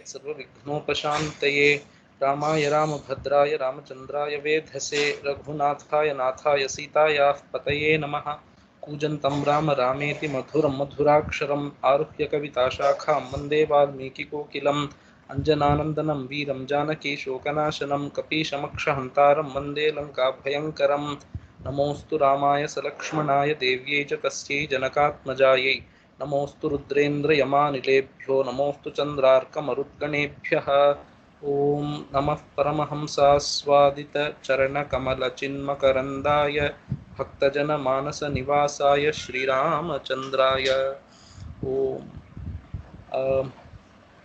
भवेत् सर्वविघ्नोपशान्तये। रामाय रामभद्राय रामचन्द्राय वेधसे रघुनाथाय नाथाय सीतायाः पतये नमः। कूजन्तं राम रामेति मधुरं मधुराक्षरम् आरुह्य कविताशाखां वन्दे वाल्मीकिकोकिलम्। अञ्जनानन्दनं वीरं जानकी शोकनाशनं कपीशमक्षहन्तारं वन्दे लङ्काभयङ्करम्। नमोऽस्तु रामाय सलक्ष्मणाय देव्यै च तस्यै जनकात्मजायै। नमोऽस्तु रुद्रेन्द्रयमानिलेभ्यो नमोऽस्तु चन्द्रार्कमरुद्गणेभ्यः। ॐ नमः परमहंसास्वादितचरणकमलचिन्मकरन्दाय भक्तजनमानसनिवासाय श्रीरामचन्द्राय ॐ।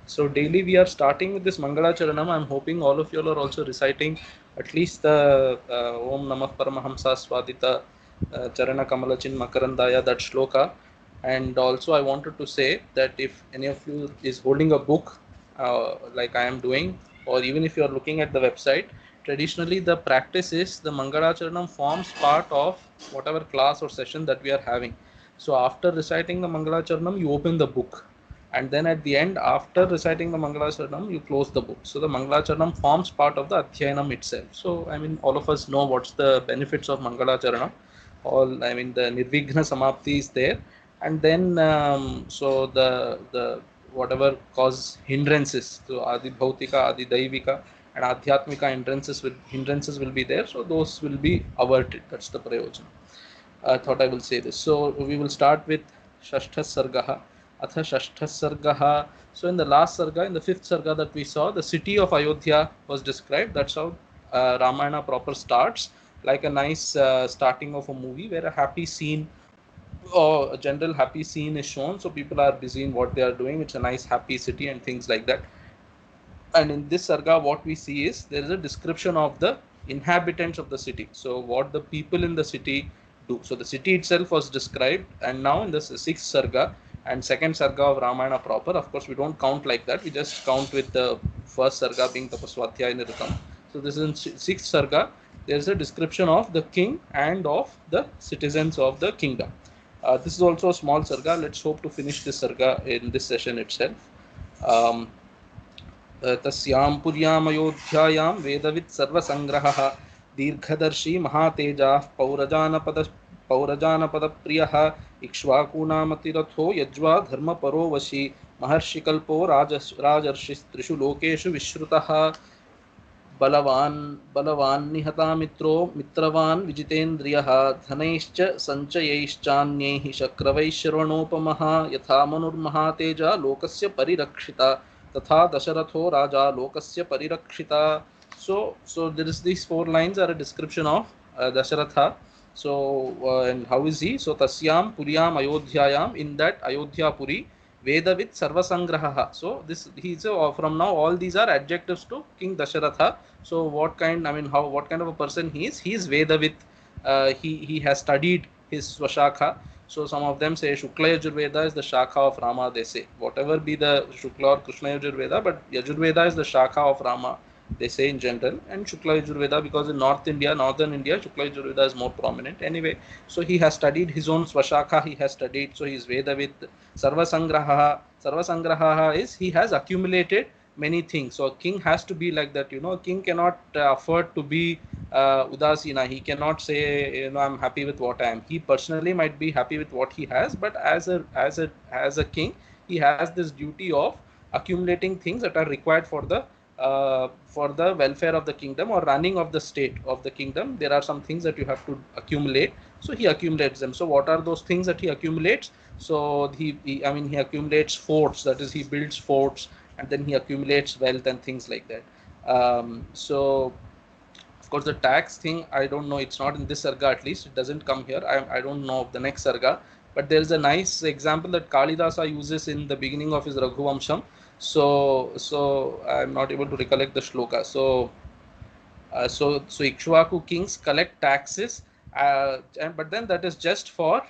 So daily we are starting with this Mangala Charanam. I'm hoping all of you all are also reciting at least the Om Namah Paramahamsa Swadita Charana Kamalachin Makarandaya, that shloka. And also I wanted to say that if any of you is holding a book like I am doing, or even if you are looking at the website, traditionally the practice is the Mangala Charanam forms part of whatever class or session that we are having. So after reciting the Mangala Charanam, you open the book. And then at the end, after reciting the Mangalacharanam, you close the book. So the Mangalacharanam forms part of the Adhyayanam itself. So I mean, all of us know what's the benefits of Mangalacharanam. All, I mean, the Nirvighna Samapti is there, and then so the whatever cause hindrances, so Adi Bhautika, Adi Daivika, and Adhyatmika hindrances will be there. So those will be averted. That's the prayojana. I thought I will say this. So we will start with Shashtha Sargaha. Atha Shashtha Sargaha. So in the last Sarga, in the fifth Sarga that we saw, the city of Ayodhya was described. That's how Ramayana proper starts, like a nice starting of a movie where a happy scene or a general happy scene is shown. So people are busy in what they are doing. It's a nice happy city and things like that. And in this Sarga, what we see is there is a description of the inhabitants of the city. So what the people in the city do. So the city itself was described, and now in the sixth Sarga and second Sarga of Ramayana proper, of course we don't count like that, we just count with the first Sarga being Tapaswadhyaya Niritam. So this is in sixth Sarga, there is a description of the king and of the citizens of the kingdom. This is also a small Sarga. Let's hope to finish this Sarga in this session itself. तस्यां पुर्याम् अयोध्यायां वेदवित् सर्वसंग्रहः दीर्घदर्शी महातेजाः पौरजानपदप्रियः इक्ष्वाकूनामतिरथो यज्वा धर्मपरो वशी महर्षिकल्पो राजर्षिस्त्रिषु लोकेषु विश्रुतः बलवान् निहतामित्रो मित्रवान् विजितेन्द्रियः धनैश्च सञ्चयैश्चान्यैः शक्रवैः श्रवणोपमः यथा मनुर्महातेजा लोकस्य परिरक्षिता तथा दशरथो राजा लोकस्य परिरक्षिता. So there is these four lines are a description of Dasharatha. So and how is he? So tasyam puryam ayodhyayam, in that Ayodhya Puri, Vedavit Sarvasangraha. So this he's from now all these are adjectives to King Dasharatha. So what kind of a person he is? He is Vedavit. He has studied his Swashakha. So some of them say Shukla Yajurveda is the Shakha of Rama, they say. Whatever be the Shukla or Krishna Yajurveda, but Yajurveda is the Shakha of Rama, they say in general. And Shukla Yajurveda, because in northern India, Shukla Yajurveda is more prominent. Anyway, so he has studied his own Swashakha, he has studied, so he is Vedavit. Sarvasangraha is he has accumulated many things. So a king has to be like that, a king cannot afford to be udasina. He cannot say, I'm happy with what I am. He personally might be happy with what he has, but as a king, he has this duty of accumulating things that are required for the welfare of the kingdom or running of the state of the kingdom. There are some things that you have to accumulate. So he accumulates them. So what are those things that he accumulates? So he accumulates forts. That is, he builds forts, and then he accumulates wealth and things like that. So of course the tax thing, I don't know, it's not in this Sarga, at least it doesn't come here. I don't know of the next Sarga, but there is a nice example that Kalidasa uses in the beginning of his Raghuvamsham. So I'm not able to recollect the shloka. So Ikshvaku kings collect taxes, but then that is just for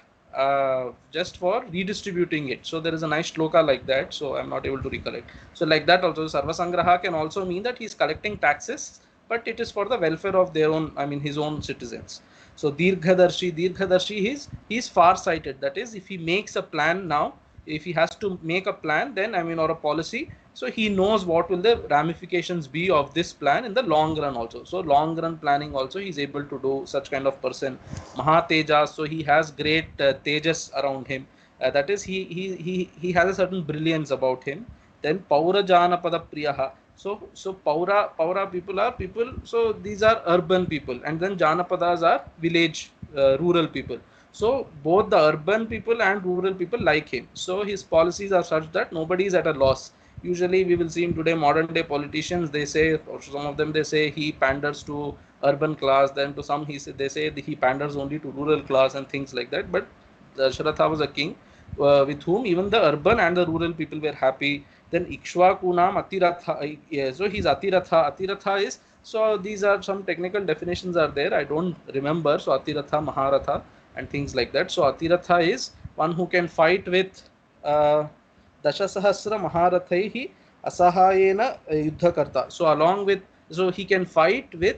redistributing it. So there is a nice shloka like that. So I'm not able to recollect. So like that also, Sarvasangraha can also mean that he is collecting taxes, but it is for the welfare of their own, his own citizens. So Dirghadarshi is far-sighted. That is, if he makes a plan now, if he has to make a plan, then or a policy, So he knows what will the ramifications be of this plan in the long run also. So long run planning also he is able to do, such kind of person. Mahatejas, so he has great tejas around him. That is, he has a certain brilliance about him. Then Paura Janapada Priyaha. So Paura people are people. So these are urban people, and then Janapadas are village rural people. So both the urban people and rural people like him. So his policies are such that nobody is at a loss. Usually we will see in today modern day politicians, they say, or some of them they say he panders to urban class, then to some they say he panders only to rural class and things like that. But Dasharatha was a king with whom even the urban and the rural people were happy. Then Ikshvakunam Atiratha, so he's Atiratha. Atiratha is, so these are some technical definitions are there, I don't remember. So Atiratha, Maharatha and things like that. So Atiratha is one who can fight with Dashasahasra Maharathaihi Asahayena Yuddhakarta. So along with, so he can fight with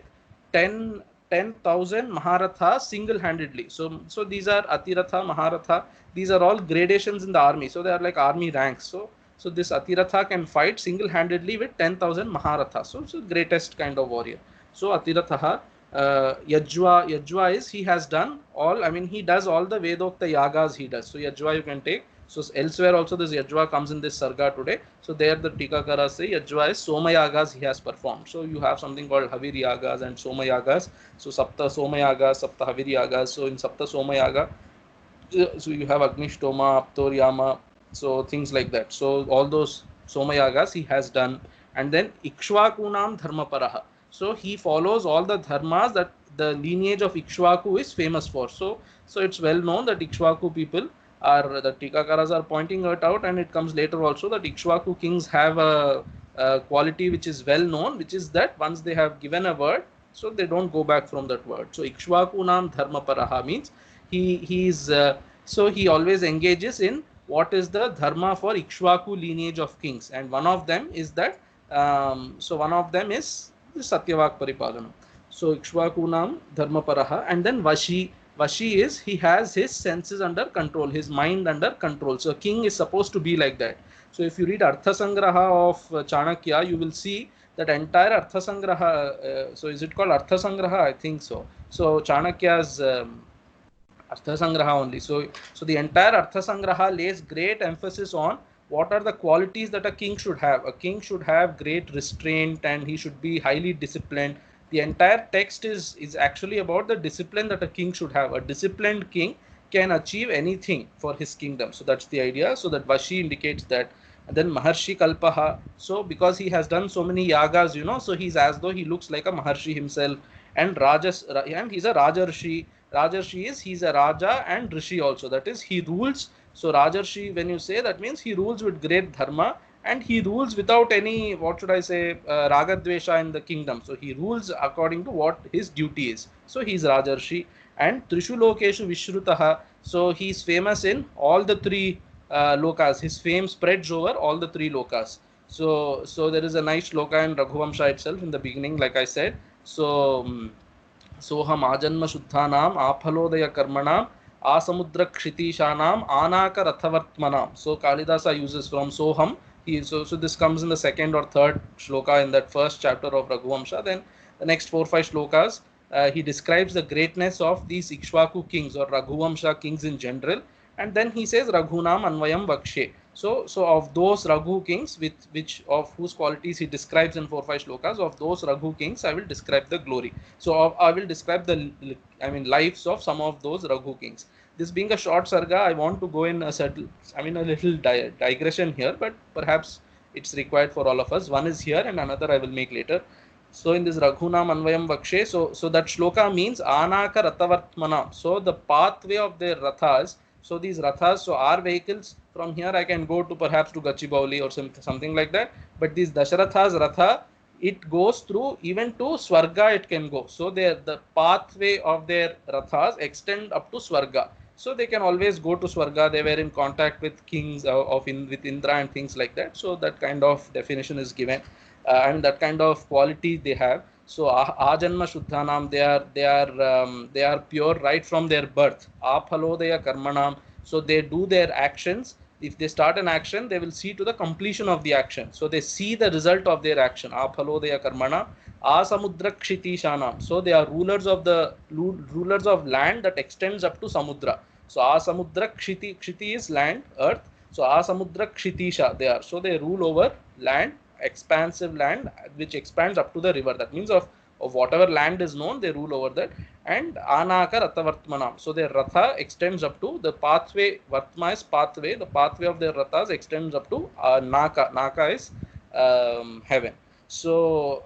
10,000 Maharathas single-handedly. So these are Atiratha, Maharatha. These are all gradations in the army. So they are like army ranks. So this Atiratha can fight single-handedly with 10,000 Maharathas. So it's the greatest kind of warrior. So Atiratha. Yajva is, he has done all, I mean he does all the Vedokta yagas he does. So Yajva you can take. So elsewhere also this Yajva comes in this Sarga today. So there the Tikakara say Yajva is Soma yagas he has performed. So you have something called Havir yagas and Soma yagas. So Sapta Soma yagas, Sapta Havir yagas. So in Sapta Soma yaga, so you have Agnishtoma, Aptoryama, so things like that. So all those Soma yagas he has done. And then Ikshvakunam Dharmaparaha. So he follows all the dharmas that the lineage of Ikshvaku is famous for. So it's well known that Ikshvaku people are, the Tikakaras are pointing it out, and it comes later also that Ikshvaku kings have a quality which is well known, which is that once they have given a word, so they don't go back from that word. So Ikshvakunam Dharmaparaha means so he always engages in what is the dharma for Ikshvaku lineage of kings, and one of them is that one of them is Satyavak Paripalanam. So Ikshvakunam Dharmaparaha, and then Vashi. Vashi is, he has his senses under control, his mind under control. So a king is supposed to be like that. So if you read Arthasangraha of Chanakya, you will see that entire Arthasangraha, so is it called Arthasangraha? I think so. So Chanakya's Arthasangraha only. So the entire Arthasangraha lays great emphasis on what are the qualities that a king should have. A king should have great restraint, and he should be highly disciplined. The entire text is actually about the discipline that a king should have. A disciplined king can achieve anything for his kingdom. So that's the idea. So that Vashi indicates that. And then Maharshi Kalpaha. So because he has done so many yagas, so he's as though he looks like a Maharshi himself. And he's a Rajarshi. Rajarshi is, he's a Raja and Rishi also. That is, he rules. So Rajarshi, when you say, that means he rules with great dharma, and he rules without any, what should I say, Ragadvesha in the kingdom. So he rules according to what his duty is. So he is Rajarshi. And Trishu Lokeshu Vishrutaha. So he is famous in all the three lokas. His fame spreads over all the three lokas. So there is a nice loka in Raghuvamsha itself in the beginning, like I said. So Soham Ajanma Shuddhanam Aphalodaya Karmanam Asamudra Kshitishanam Anaka Rathavartmanam. So Kalidasa uses from Soham. So this comes in the second or third shloka in that first chapter of Raghuvamsha. Then the next 4-5 shlokas, he describes the greatness of these Ikshvaku kings or Raghuvamsha kings in general. And then he says Raghunam Anvayam Vakshe. So of those Raghu kings, of whose qualities he describes in 4-5 shlokas, of those Raghu kings, I will describe the glory. So I will describe lives of some of those Raghu kings. This being a short sarga, I want to go in a little digression here, but perhaps it's required for all of us. One is here and another I will make later. So in this Raghunam Anvayam Vakshe, so that shloka means Anaka Rathavartmanam. So the pathway of their rathas. So these rathas, so our vehicles, from here I can go to perhaps to Gachibauli or something like that. But these Dasharatha's ratha, it goes through even to Swarga it can go. So the pathway of their rathas extend up to Swarga. So they can always go to Swarga. They were in contact with kings with Indra and things like that. So that kind of definition is given. And that kind of quality they have. So Ajanma Shuddhanam, they are pure right from their birth. Aphalodaya Karmanam. So they do their actions if they start an action, they will see to the completion of the action. So they see the result of their action. Aphalodaya karmana asamudra kshitishanam. So they are rulers of land that extends up to samudra. So asamudra kshiti is land, earth. So asamudra kshitisha they are. So they rule over land, expansive land which expands up to the river. That means of whatever land is known, they rule over that. And anaka ratha vartmanam. So their ratha extends up to the pathway. Vartma is pathway. The pathway of their rathas extends up to naka. Naka is heaven. So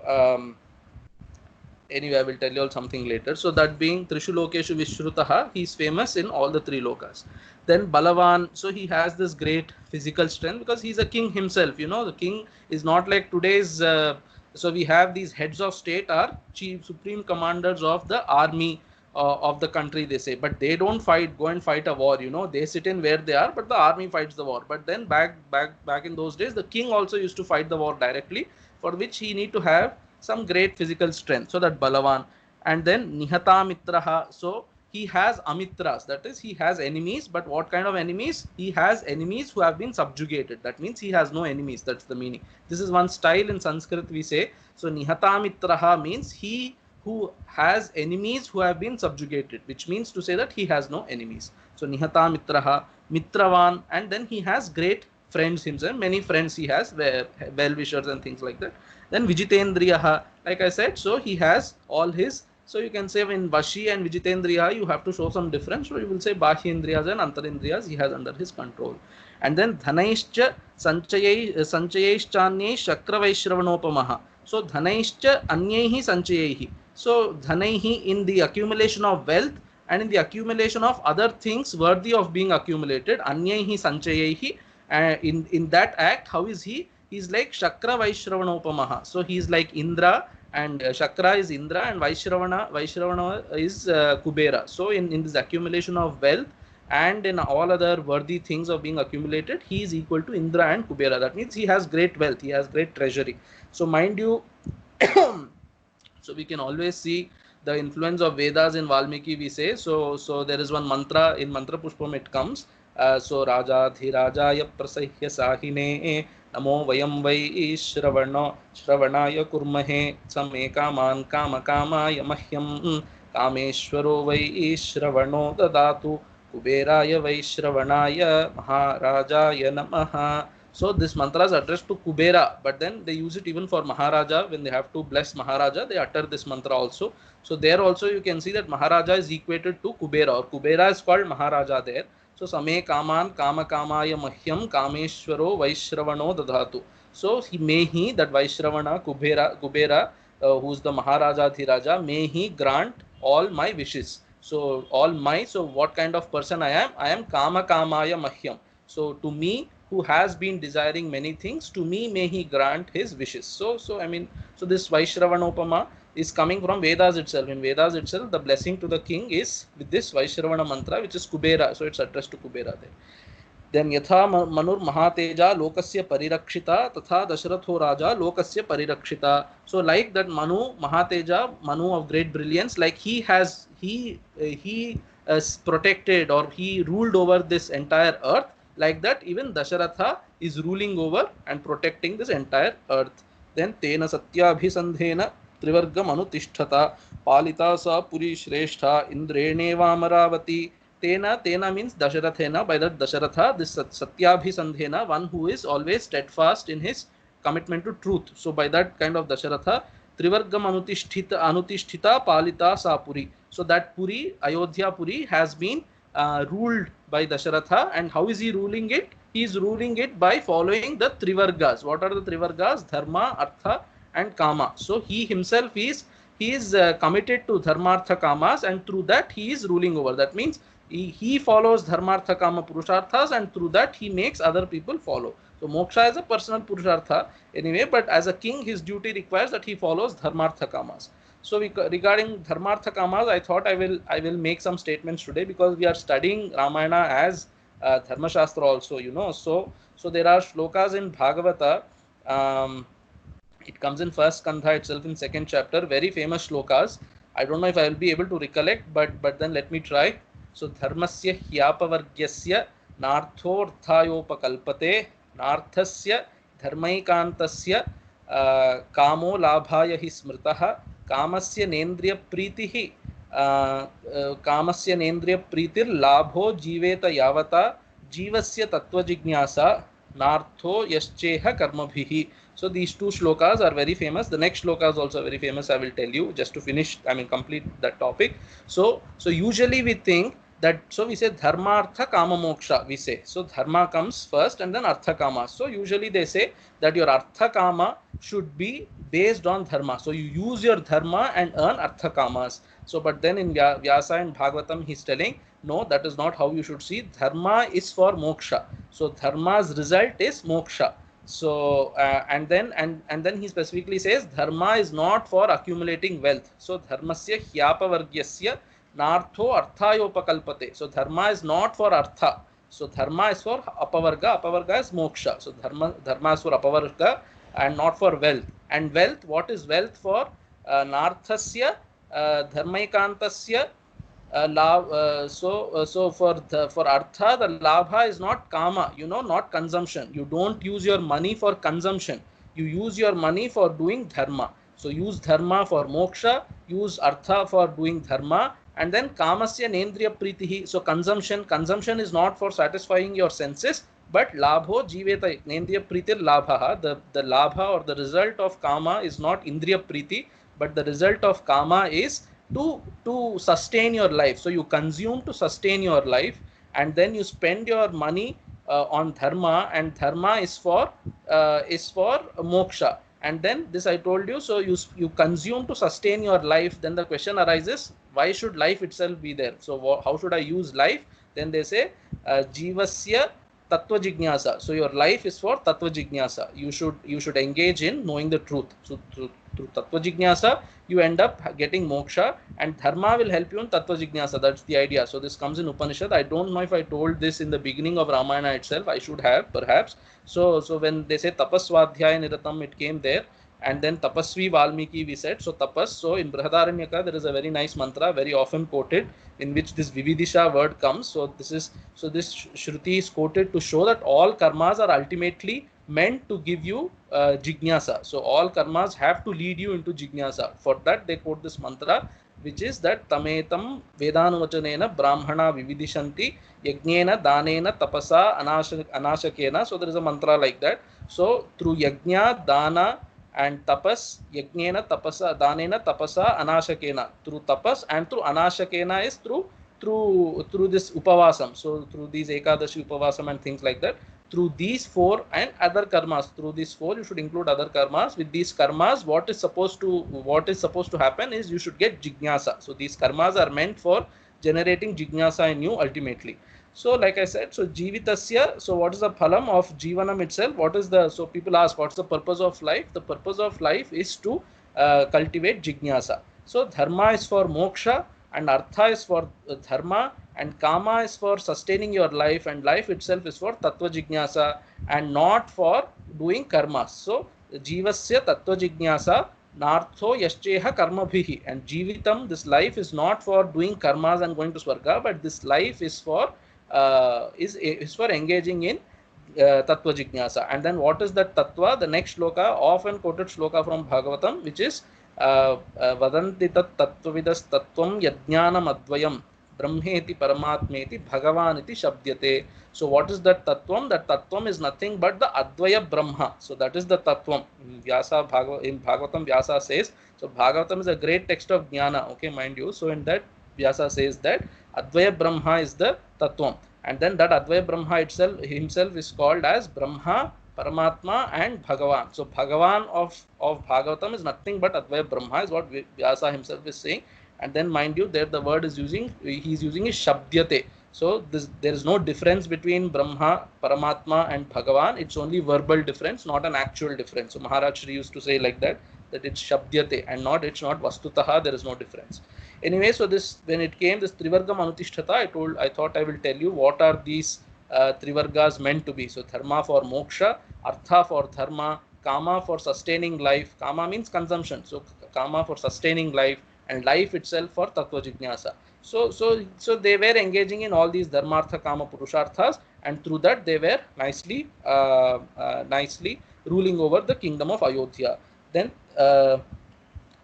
anyway, I will tell you all something later. So that being Trishu Lokeshu Vishrutaha, he is famous in all the three lokas. Then Balavan, so he has this great physical strength because he's a king himself. You know, the king is not like today's. So we have these heads of state are chief supreme commanders of the army of the country, they say, but they don't go and fight a war. You know, they sit in where they are, but the army fights the war. But then back in those days, the king also used to fight the war directly, for which he need to have some great physical strength. So that Balavan. And then Nihata Mitraha. So he has amitras, that is, he has enemies. But what kind of enemies? He has enemies who have been subjugated. That means he has no enemies. That's the meaning. This is one style in Sanskrit we say. So Nihata Mitraha means he who has enemies who have been subjugated, which means to say that he has no enemies. So Nihata Mitraha, Mitravan, and then he has great friends himself. Many friends he has, well-wishers and things like that. Then Vijitendriyaha, like I said, so he has all his. So you can say in Vashi and Vijitendriya, you have to show some difference. So you will say Bahyendriyas and Antarindriyas he has under his control. And then Dhanaishcha Sanchayeishchanye Shakravaishravanopamaha. So Dhanaishcha Anyehi Sanchayehi. So Dhanaihi in the accumulation of wealth and in the accumulation of other things worthy of being accumulated. Anyehi Sanchayehi. In that act, how is he? He is like Shakra Vaishravanopamaha. So he is like Indra, and Shakra is Indra, and Vaishravana is Kubera. So in this accumulation of wealth and in all other worthy things of being accumulated, he is equal to Indra and Kubera. That means he has great wealth, he has great treasury. So mind you, so we can always see the influence of Vedas in Valmiki, we say. So there is one mantra, in Mantra Pushpam it comes. So Raja Dhirajaya Prasahya Sahine Namo Vayam Vai Shravanaya Kurmahe Same Kaman Kama Kamaya Mahyam Kameshwaro Vai Shravano Dadatu Kuberaya Vai Shravanaya Maharajaya Namaha. So this mantra is addressed to Kubera, but then they use it even for Maharaja. When they have to bless Maharaja, they utter this mantra also. So there also you can see that Maharaja is equated to Kubera, or Kubera is called Maharaja there. So Same Kaman Kama Kamaya Mahyam Kameshwaro Vaishravano Dadhatu. So may he, that Vaishravana Kubera, who is the Maharaja Dhiraja, may he grant all my wishes. So so what kind of person I am? I am Kama Kamaya Mahyam. So to me, who has been desiring many things, to me may he grant his wishes. So this Vaishravanopama is coming from Vedas itself. In Vedas itself, the blessing to the king is with this Vaishravana mantra, which is Kubera. So it's addressed to Kubera there. Then Yatha Manur Mahateja Lokasya Parirakshita Tatha Dasharatho Raja Lokasya Parirakshita. So like that Manu Mahateja, Manu of great brilliance, like he protected, or he ruled over this entire earth. Like that, even Dasharatha is ruling over and protecting this entire earth. Then Tena Satyabhisandhena Trivargam Anutishtata Palita Sa Puri Shrestha Indreneva Amaravati. Tena means Dasharathena. By that Dasharatha, this Satyabhisandhena, one who is always steadfast in his commitment to truth. So by that kind of Dasharatha, Trivargam Anutishtita Palita Sa Puri. So that Puri, Ayodhya Puri, has been ruled by Dasharatha. And how is he ruling it? He is ruling it by following the Trivargas. What are the Trivargas? Dharma, Artha and Kama. So he himself is committed to Dharma, Artha, Kamas, and through that he is ruling over. That means he follows Dharma, Artha, Kama, Purusharthas, and through that he makes other people follow. So moksha is a personal Purushartha anyway, but as a king his duty requires that he follows Dharma, Artha, Kamas. So regarding Dharmartha Kamas, I thought I will make some statements today, because we are studying Ramayana as Dharma Shastra also, you know. So there are shlokas in Bhagavata. It comes in first Skandha itself in second chapter. Very famous shlokas. I don't know if I will be able to recollect, but then let me try. So Dharmasya Hyapavargyasya नार्थोऽर्थायोपकल्पते नार्थस्य धर्मैकान्तस्य कामो लाभाय हि स्मृतः कामस्य नेन्द्रियप्रीतिः कामस्य नेन्द्रियप्रीतिर्लाभो जीवेत यावता जीवस्य तत्त्वजिज्ञासा नार्थो यश्चेह कर्मभिः. So these two shlokas are very famous. The next shloka is also very famous. I will tell you just to finish, complete that topic. So usually we think that, so we say dharma artha kama moksha, we say. So dharma comes first and then artha kama. So usually they say that your artha kama should be based on dharma. So you use your dharma and earn artha kamas. So but then in Vyasa and Bhagavatam he's telling, no, that is not how you should see. Dharma is for moksha. So dharma's result is moksha. So and then he specifically says dharma is not for accumulating wealth. So dharmasya hyapavargyasya nartho arthayopakalpate. So dharma is not for artha. So dharma is for apavarga. Apavarga is moksha. So dharma is for apavarga and not for wealth. And wealth, what is wealth for? Narthasya dharmaikantasya so for artha, the labha is not kama, not consumption. You don't use your money for consumption. You use your money for doing dharma. So use dharma for moksha, use artha for doing dharma, and then kamasya nendriya pritihi. So consumption is not for satisfying your senses, but labho jiveta nendriya pritir labha. The labha or the result of kama is not indriya priti, but the result of kama is to sustain your life. So you consume to sustain your life, and then you spend your money on dharma, and dharma is for moksha. And then this I told you, so you consume to sustain your life. Then the question arises, why should life itself be there? So how should I use life? Then they say jivasya tattva jignasa. So your life is for tattva jignasa. You should engage in knowing the truth. So through tattva jignasa you end up getting moksha, and dharma will help you in tattva jignasa. That's the idea. So this comes in Upanishad. I don't know if I told this in the beginning of Ramayana itself. I should have, perhaps. So when they say tapaswadhyaya niratam, it came there. And then tapasvi Valmiki we said. So tapas. So in Brihadaranyaka there is a very nice mantra, very often quoted, in which this vividisha word comes. So this shruti is quoted to show that all karmas are ultimately meant to give you jignasa. So all karmas have to lead you into jignasa. For that they quote this mantra, which is that tametam vedanuvachanena brahmana vividishanti yajnena danena tapasa anashakena. So there is a mantra like that. So through yajna, dana and tapas, yajnena tapasa, danena tapasa anashakena, through tapas, and through anashakena is through this upavasam. So through these ekadashi upavasam and things like that, through these four and other karmas, through these four you should include other karmas. With these karmas, what is supposed to happen is you should get jignasa. So these karmas are meant for generating jignasa in you ultimately. So like I said, so jivitasya, so what is the phalam of jivanam itself? So people ask, what's the purpose of life? The purpose of life is to cultivate jignasa. So dharma is for moksha, and artha is for dharma, and kama is for sustaining your life, and life itself is for tattva jignasa and not for doing karmas. So jivasya tattva jignasa nartho yascheha karmabhihi, and jivitam, this life is not for doing karmas and going to swarga, but this life is for engaging in tattva jignasa. And then what is that tattva? The next shloka, often quoted shloka from Bhagavatam, which is vadanti tat tattvavidas tattvam yajnanam advayam brahmeti paramatmeti bhagavaniti shabdyate. So what is that tattvam? That tattvam is nothing but the advaya brahma. So that is the tattvam. In Bhagavatam Vyasa says, so Bhagavatam is a great text of jnana, okay, mind you. So in that Vyasa says that advaya brahma is the tattvam, and then that advaya brahma himself is called as Brahma, Paramatma and Bhagavan. So Bhagavan of Bhagavatam is nothing but advaya brahma, is what Vyasa himself is saying. And then mind you, there the word he's using is shabdyate. So there is no difference between Brahma, Paramatma and Bhagavan. It's only verbal difference, not an actual difference. So Maharaj Shri used to say like that it's shabdyate and it's not vastutaha. There is no difference. Anyway, so when it came this Trivargam Anutishthata, I thought I will tell you what are these Trivargas meant to be. So dharma for moksha, artha for dharma, kama for sustaining life. Kama means consumption. So kama for sustaining life, and life itself for tattva jignasa. So they were engaging in all these dharmartha, kama, purusharthas, and through that they were nicely ruling over the kingdom of Ayodhya. Then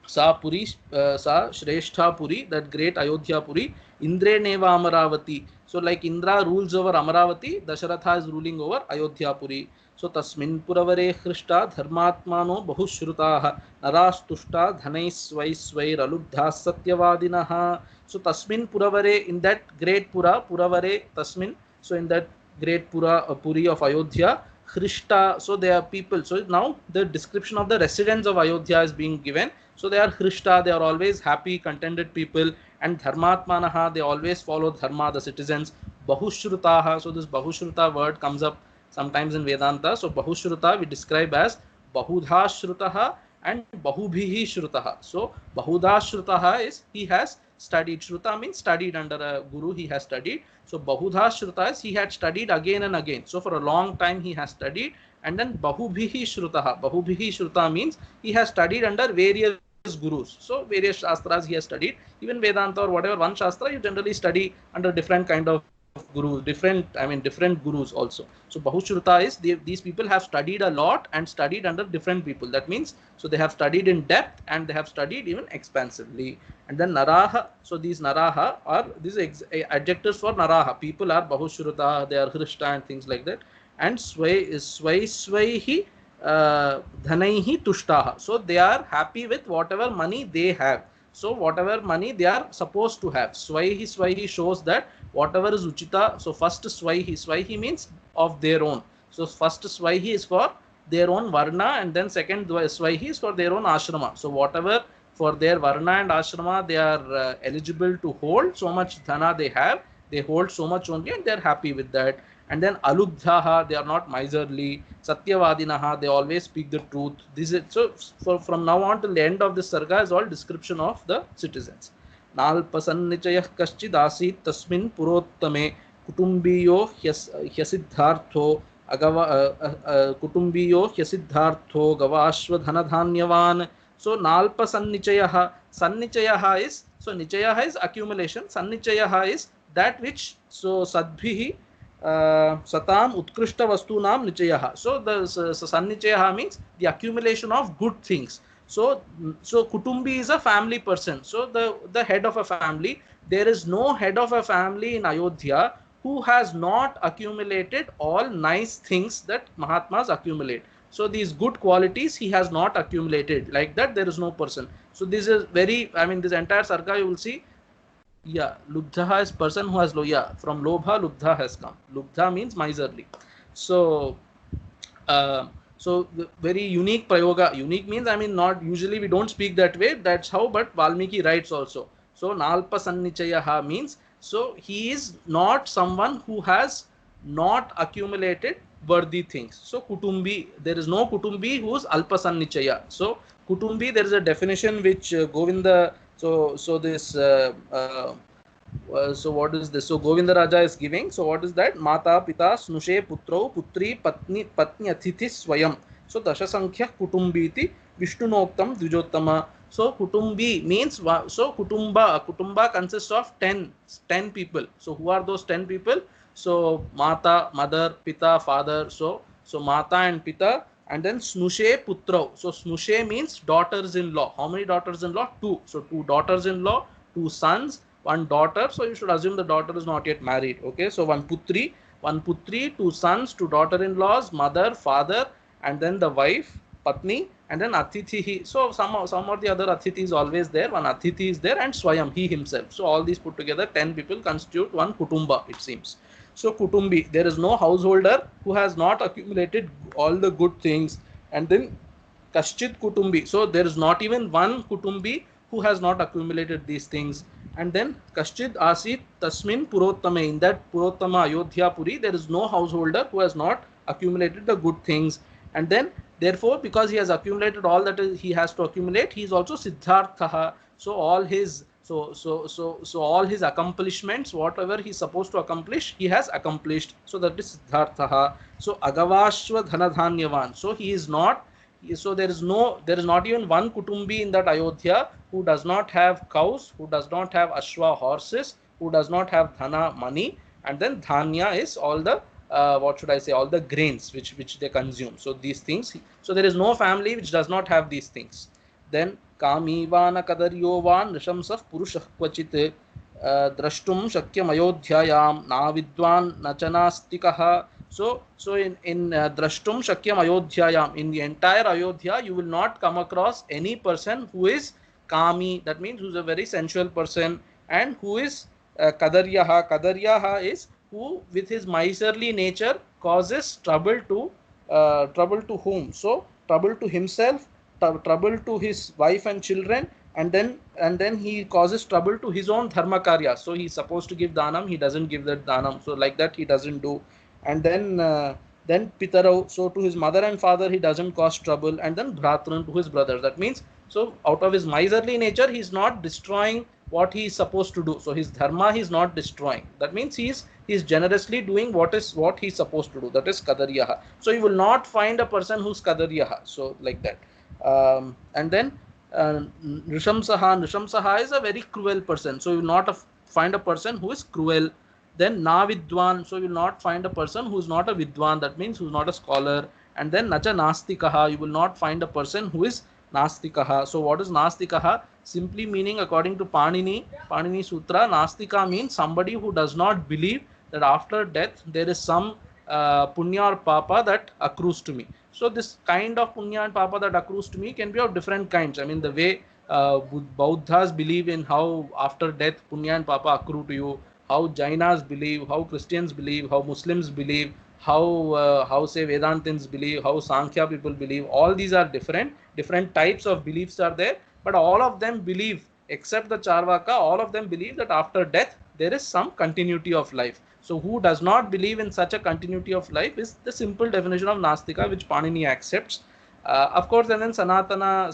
Sa Puri, Sa Shrestha Puri, that great Ayodhya Puri, Indre Neva Amaravati. So like Indra rules over Amaravati, Dasharatha is ruling over Ayodhya Puri. So Tasmin Puravare Khrishta Dharmatmano Bahushrutaha Narastushta Dhanais Svair Alubdha Satyavadinaha. So Tasmin Puravare, in that great Puravare Tasmin, so in that great Puri of Ayodhya, Khrishta, so they are people. So now the description of the residents of Ayodhya is being given. So they are Khrishta, they are always happy, contented people, and Dharmatmanaha, they always follow Dharma, the citizens. Bahushrutaha, so this Bahushruta word comes up sometimes in Vedanta. So Bahushruta we describe as Bahudha Shrutaha and Bahubhihi Shrutaha. So Bahudha Shrutaha is he has studied. Shruta means studied under a guru, he has studied. So Bahudha Shruta is he had studied again and again. So for a long time he has studied. And then Bahubhihi Shrutaha. Bahubhihi Shruta means he has studied under various gurus. So various shastras he has studied. Even Vedanta or whatever one shastra you generally study under different kind of gurus, different gurus also. So Bahushruta is these people have studied a lot and studied under different people. That means so they have studied in depth and they have studied even expansively. And then Naraha, so these Naraha are these adjectives for Naraha. People are Bahushruta, they are Khrishta and things like that. And Svaihi Dhanaihi Tushtaha. So they are happy with whatever money they have. So whatever money they are supposed to have. Swaihi shows that whatever is Uchita. So first Swaihi means of their own. So first Swaihi is for their own Varna, and then second Swaihi is for their own Ashrama. So whatever for their Varna and Ashrama they are eligible to hold, so much Dhana they have, they hold so much only and they are happy with that. And then Alubdhaha, they are not miserly. Satyavadinaha, they always speak the truth. This is so from now on till the end of this sarga is all description of the citizens. Nalpasannichayah kaschid asit tasmin purottame kutumbiyo hyasiddhartho kutumbiyo hyasiddhartho gavashva dhanadhanyavan. So Nalpasannichayah, Sannichayaha is, so Nichayaha is accumulation, Sannichayaha is that which, so Sadbhihi Satam Utkrishta Vastunam Nichayaha. So the Sannichayaha means the accumulation of good things. So Kutumbi is a family person. So the head of a family, there is no head of a family in Ayodhya who has not accumulated all nice things that Mahatmas accumulate. So these good qualities he has not accumulated. Like that there is no person. So this is very, this entire sarga you will see. Yeah, Lubdha is person who has from Lobha Lubdha has come. Lubdha means miserly. So very unique prayoga. Unique means not usually we don't speak that way. That's how, but Valmiki writes also. So Nalpasannichayaha means so he is not someone who has not accumulated worthy things. So Kutumbi, there is no Kutumbi who is Alpasannichaya. So Kutumbi, there is a definition which Govinda. So what is this? So Govinda Raja is giving. So what is that? Mata Pita Snushe Putro Putri Patni Atithi Swayam. So Dasha Sankhya Kutumbiti Vishnunoktam Dvijottama. So Kutumbi means, so Kutumba consists of 10 people. So who are those 10 people? So Mata, mother, Pita, father. So Mata and Pita. And then Snushe Putro. So Snushe means daughters-in-law. How many daughters-in-law? 2. So 2 daughters-in-law, 2 sons, 1 daughter. So you should assume the daughter is not yet married. Okay. So 1 putri, 2 sons, 2 daughter-in-laws, mother, father, and then the wife, Patni, and then Athithi. So some of the other Athithi is always there. 1 Athithi is there, and Swayam, he himself. So all these put together, 10 people constitute 1 Kutumba, it seems. So Kutumbi, there is no householder who has not accumulated all the good things. And then Kaschit Kutumbi. So there is not even 1 Kutumbi who has not accumulated these things. And then Kaschit Asit Tasmin Purottame. In that Purottama Ayodhya Puri, there is no householder who has not accumulated the good things. And then therefore, because he has accumulated all that he has to accumulate, he is also Siddhartha. So all his all his accomplishments, whatever he is supposed to accomplish, he has accomplished. So that is Siddhartha. So Agavashva Dhanadhanyavan. So he is not. So there is not even 1 Kutumbi in that Ayodhya who does not have cows, who does not have Ashwa horses, who does not have Dhana money, and then Dhanya is all the what should I say, all the grains which they consume. So these things, so there is no family which does not have these things. Then kami vana kadaryo van nishamsah purushah kvachit drashtum shakyam ayodhyayam na vidwan na chanastikah. So in drashtum shakyam ayodhyayam, in the entire Ayodhya you will not come across any person who is kami, that means who is a very sensual person, and who is kadaryaha is who with his miserly nature causes trouble to whom? So trouble to himself, trouble to his wife and children, and then he causes trouble to his own dharma karya. So he's supposed to give danam, he doesn't give that danam, so like that he doesn't do. And then pitarau, so to his mother and father he doesn't cause trouble. And then bhratran, to his brother. That means, so out of his miserly nature he is not destroying what he is supposed to do. So his dharma he is not destroying. That means he is generously doing what he is supposed to do. That is kadaryaha. So you will not find a person who's kadaryaha. So like that. And then Nrishamsaha is a very cruel person. So you will not find a person who is cruel. Then na vidwan, so you will not find a person who is not a vidwan, that means who is not a scholar. And then nacha nastikaha, you will not find a person who is nastikaha. So what is nastikaha? Simply meaning, according to Panini Sutra, nastika means somebody who does not believe that after death there is some punya or papa that accrues to me. So this kind of punya and papa that accrues to me can be of different kinds. I mean, the way Buddhas believe in how after death punya and papa accrue to you, how Jainas believe, how Christians believe, how Muslims believe, how say Vedantins believe, how Sankhya people believe. All these are different types of beliefs are there, but all of them believe, except the Charvaka, all of them believe that after death there is some continuity of life. So who does not believe in such a continuity of life is the simple definition of Nastika, which Panini accepts. Of course, and then Sanatana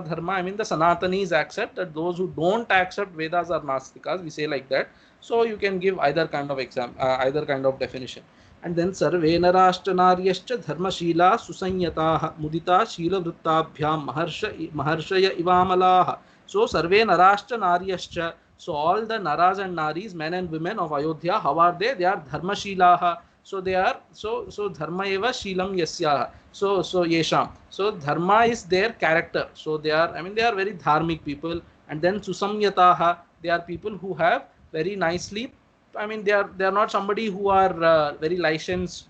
Dharma, I mean the Sanatanis accept that those who don't accept Vedas are Nastikas, we say like that. So you can give either kind of either kind of definition. And then Sarve Narashcha Dharmashila Susanyataha Mudita Shila Vrittabhyam Maharshaya Ivamalaha. So Sarve Narashcha Naryascha. So all the Naras and Naris, men and women of Ayodhya, how are they? They are Dharmashilaha. So they are so dharma eva shilam yasya. So yesham. So dharma is their character. So they are, I mean, they are very dharmic people. And then susamyataha, they are people who have very nicely, I mean, they are not somebody who are very licentious.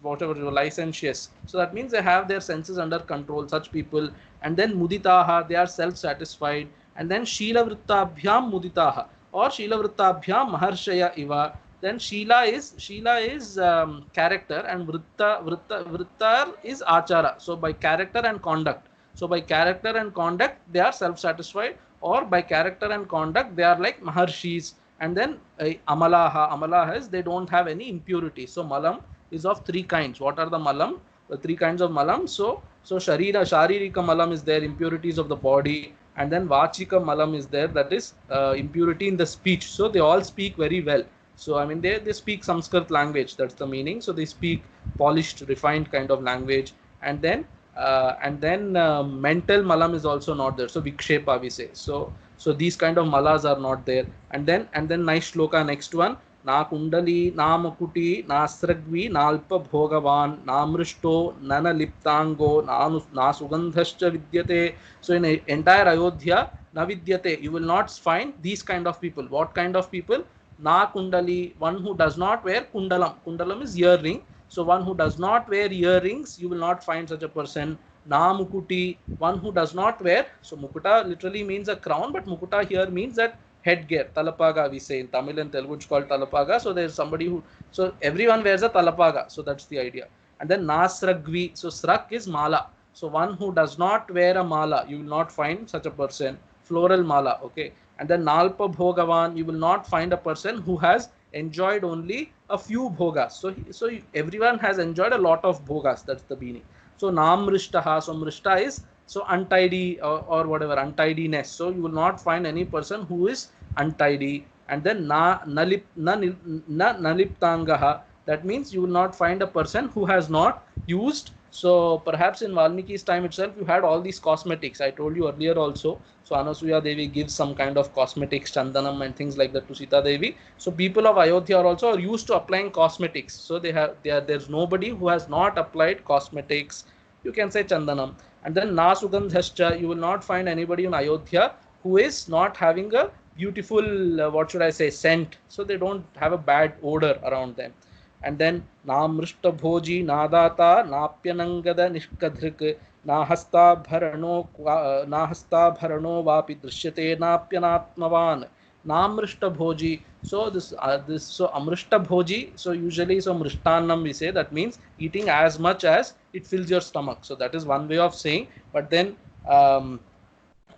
So that means they have their senses under control, such people. And then muditaha, they are self-satisfied. And then shila vrittabhyam muditaha, or shila vrittabhyam maharshaya iva. Then Sheila is character, and Vritta is Achara. So by character and conduct. So by character and conduct they are self-satisfied, or by character and conduct they are like Maharshis. And then Amalaha is they don't have any impurity. So Malam is of three kinds. What are the Malam? The three kinds of Malam. So Sharirika Malam is there, impurities of the body. And then Vachika Malam is there, that is impurity in the speech. So they all speak very well. So I mean they speak Sanskrit language, that's the meaning. So they speak polished, refined kind of language. And then mental malam is also not there. So vikshepa we say. So these kind of malas are not there. And then nice shloka, next one. Na kundali, na makuti, na sragvi, na alpa bhogavan, na mrishto, nana liptango, na sugandhascha vidyate. So in entire Ayodhya, na vidyate, you will not find these kind of people. What kind of people? Na kundali, one who does not wear kundalam. Kundalam is earring. So one who does not wear earrings, you will not find such a person. Na mukuti, one who does not wear. So mukuta literally means a crown, but mukuta here means that headgear. Talapaga we say in Tamil and Telugu, it's called talapaga. So there is somebody who, so everyone wears a talapaga. So that's the idea. And then na sragvi. So srak is mala. So one who does not wear a mala, you will not find such a person. Floral mala, okay. And then nalpa bhogavan, you will not find a person who has enjoyed only a few bhogas. So everyone has enjoyed a lot of bhogas. That's the meaning. So namrishtaha, so mrishta is so untidy or whatever, untidiness. So you will not find any person who is untidy. And then naliptangaha, that means you will not find a person who has not used So perhaps in Valmiki's time itself, you had all these cosmetics. I told you earlier also. So Anasuya Devi gives some kind of cosmetics, chandanam and things like that to Sita Devi. So people of Ayodhya are also used to applying cosmetics. So there's nobody who has not applied cosmetics. You can say chandanam. And then Na Sugandhascha, you will not find anybody in Ayodhya who is not having a beautiful, what should I say, scent. So they don't have a bad odor around them. And then namrishta bhoji nadata napyanangada nishkadhrik nahastabharano vapi drishyate napyanatmavan namrishta bhoji. So this so amrishta bhoji, so usually so mrishtannam we say, that means eating as much as it fills your stomach. So that is one way of saying. But then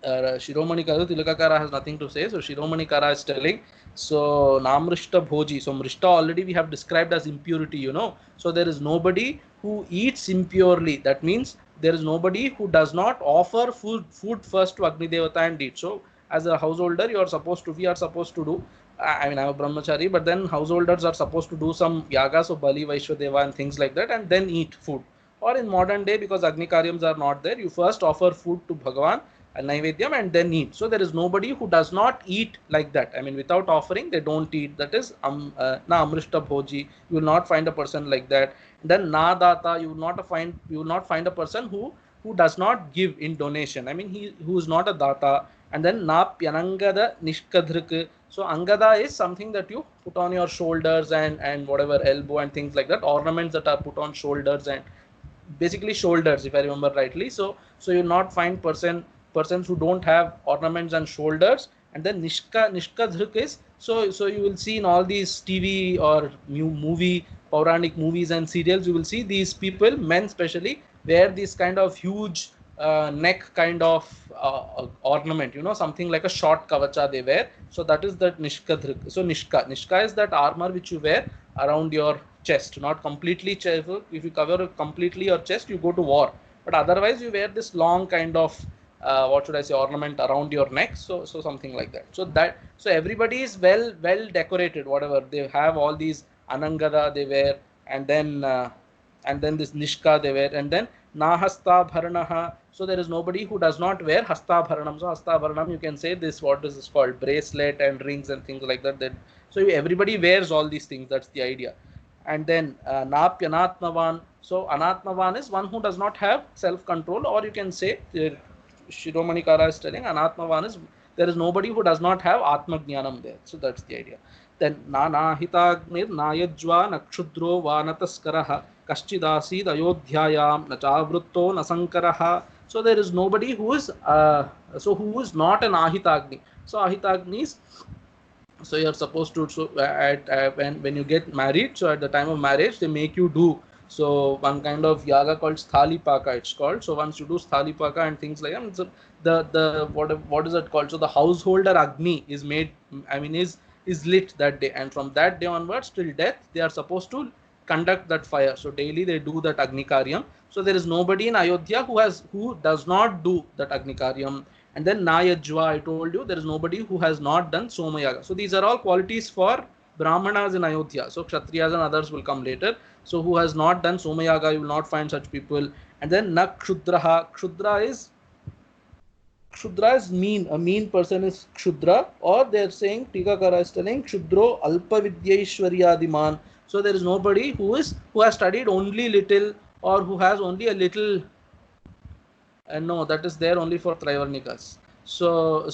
Shiromani Kara, Tilakakara has nothing to say. So Shiromani Kara is telling, so Namrishta Bhoji. So Mrishta already we have described as impurity, you know. So there is nobody who eats impurely. That means there is nobody who does not offer food first to Agni Devata and eat. So as a householder, we are supposed to do. I mean, I'm a brahmachari, but then householders are supposed to do some yaga, so Bali, Vaishwadeva and things like that, and then eat food. Or in modern day, because Agni Karyams are not there, you first offer food to Bhagavan and Naivedyam and then eat. So there is nobody who does not eat like that. I mean, without offering, they don't eat. That is Na Amrishta Bhoji. You will not find a person like that. Then Na Data, you will not find a person who does not give in donation. I mean, who is not a Data. And then Na Pyanangada Nishkadhrik. So Angada is something that you put on your shoulders and whatever, elbow and things like that. Ornaments that are put on shoulders and basically shoulders, if I remember rightly. So you'll not find persons who don't have ornaments and shoulders. And then Nishkadhrik is, so you will see in all these TV or new movie, Pauranic movies and serials, you will see these people, men especially, wear this kind of huge neck kind of ornament, you know, something like a short kavacha they wear. So that is that Nishkadhrik. So Nishka is that armor which you wear around your chest, not completely chest. If you cover completely your chest, you go to war. But otherwise, you wear this long kind of what should I say, ornament around your neck. So something like that. So everybody is well decorated. Whatever they have, all these anangada they wear, and then this nishka they wear, and then nahasta bharanaha. So there is nobody who does not wear hasta bharanam. So hasta bharanam, you can say this, what is this called, bracelet and rings and things like that. So everybody wears all these things. That's the idea. And then napyanatmavan. So anatmavan is one who does not have self-control, or you can say Shiromani Kara is telling anatmavan is there is nobody who does not have atma jnanam there. So that's the idea. Then nanahitagnir nayajva nakshudro vanataskaraha kaschidasid ayodhyayam nachavrutto nasankaraha. So there is nobody who is who is not an ahitagni. So ahitagni is, so you are supposed to, so when you get married, so at the time of marriage they make you do so one kind of yaga called sthalipaka, it's called. So once you do sthalipaka and things like that, so the what is it called, so the householder agni is made, I mean is lit that day, and from that day onwards till death they are supposed to conduct that fire. So daily they do that agni karyam. So there is nobody in Ayodhya who does not do that agni karyam. And then Nayajva, I told you, there is nobody who has not done Somayaga. So these are all qualities for Brahmanas in Ayodhya. So Kshatriyas and others will come later. So who has not done Somayaga, you will not find such people. And then Nakshudraha. Kshudra is mean. A mean person is Kshudra. Or they are saying, Tikakara is telling, Kshudro Alpa Vidyaishwaryadiman. So there is nobody who has studied only little, or who has only a little. No, that is there only for Trivarnikas. So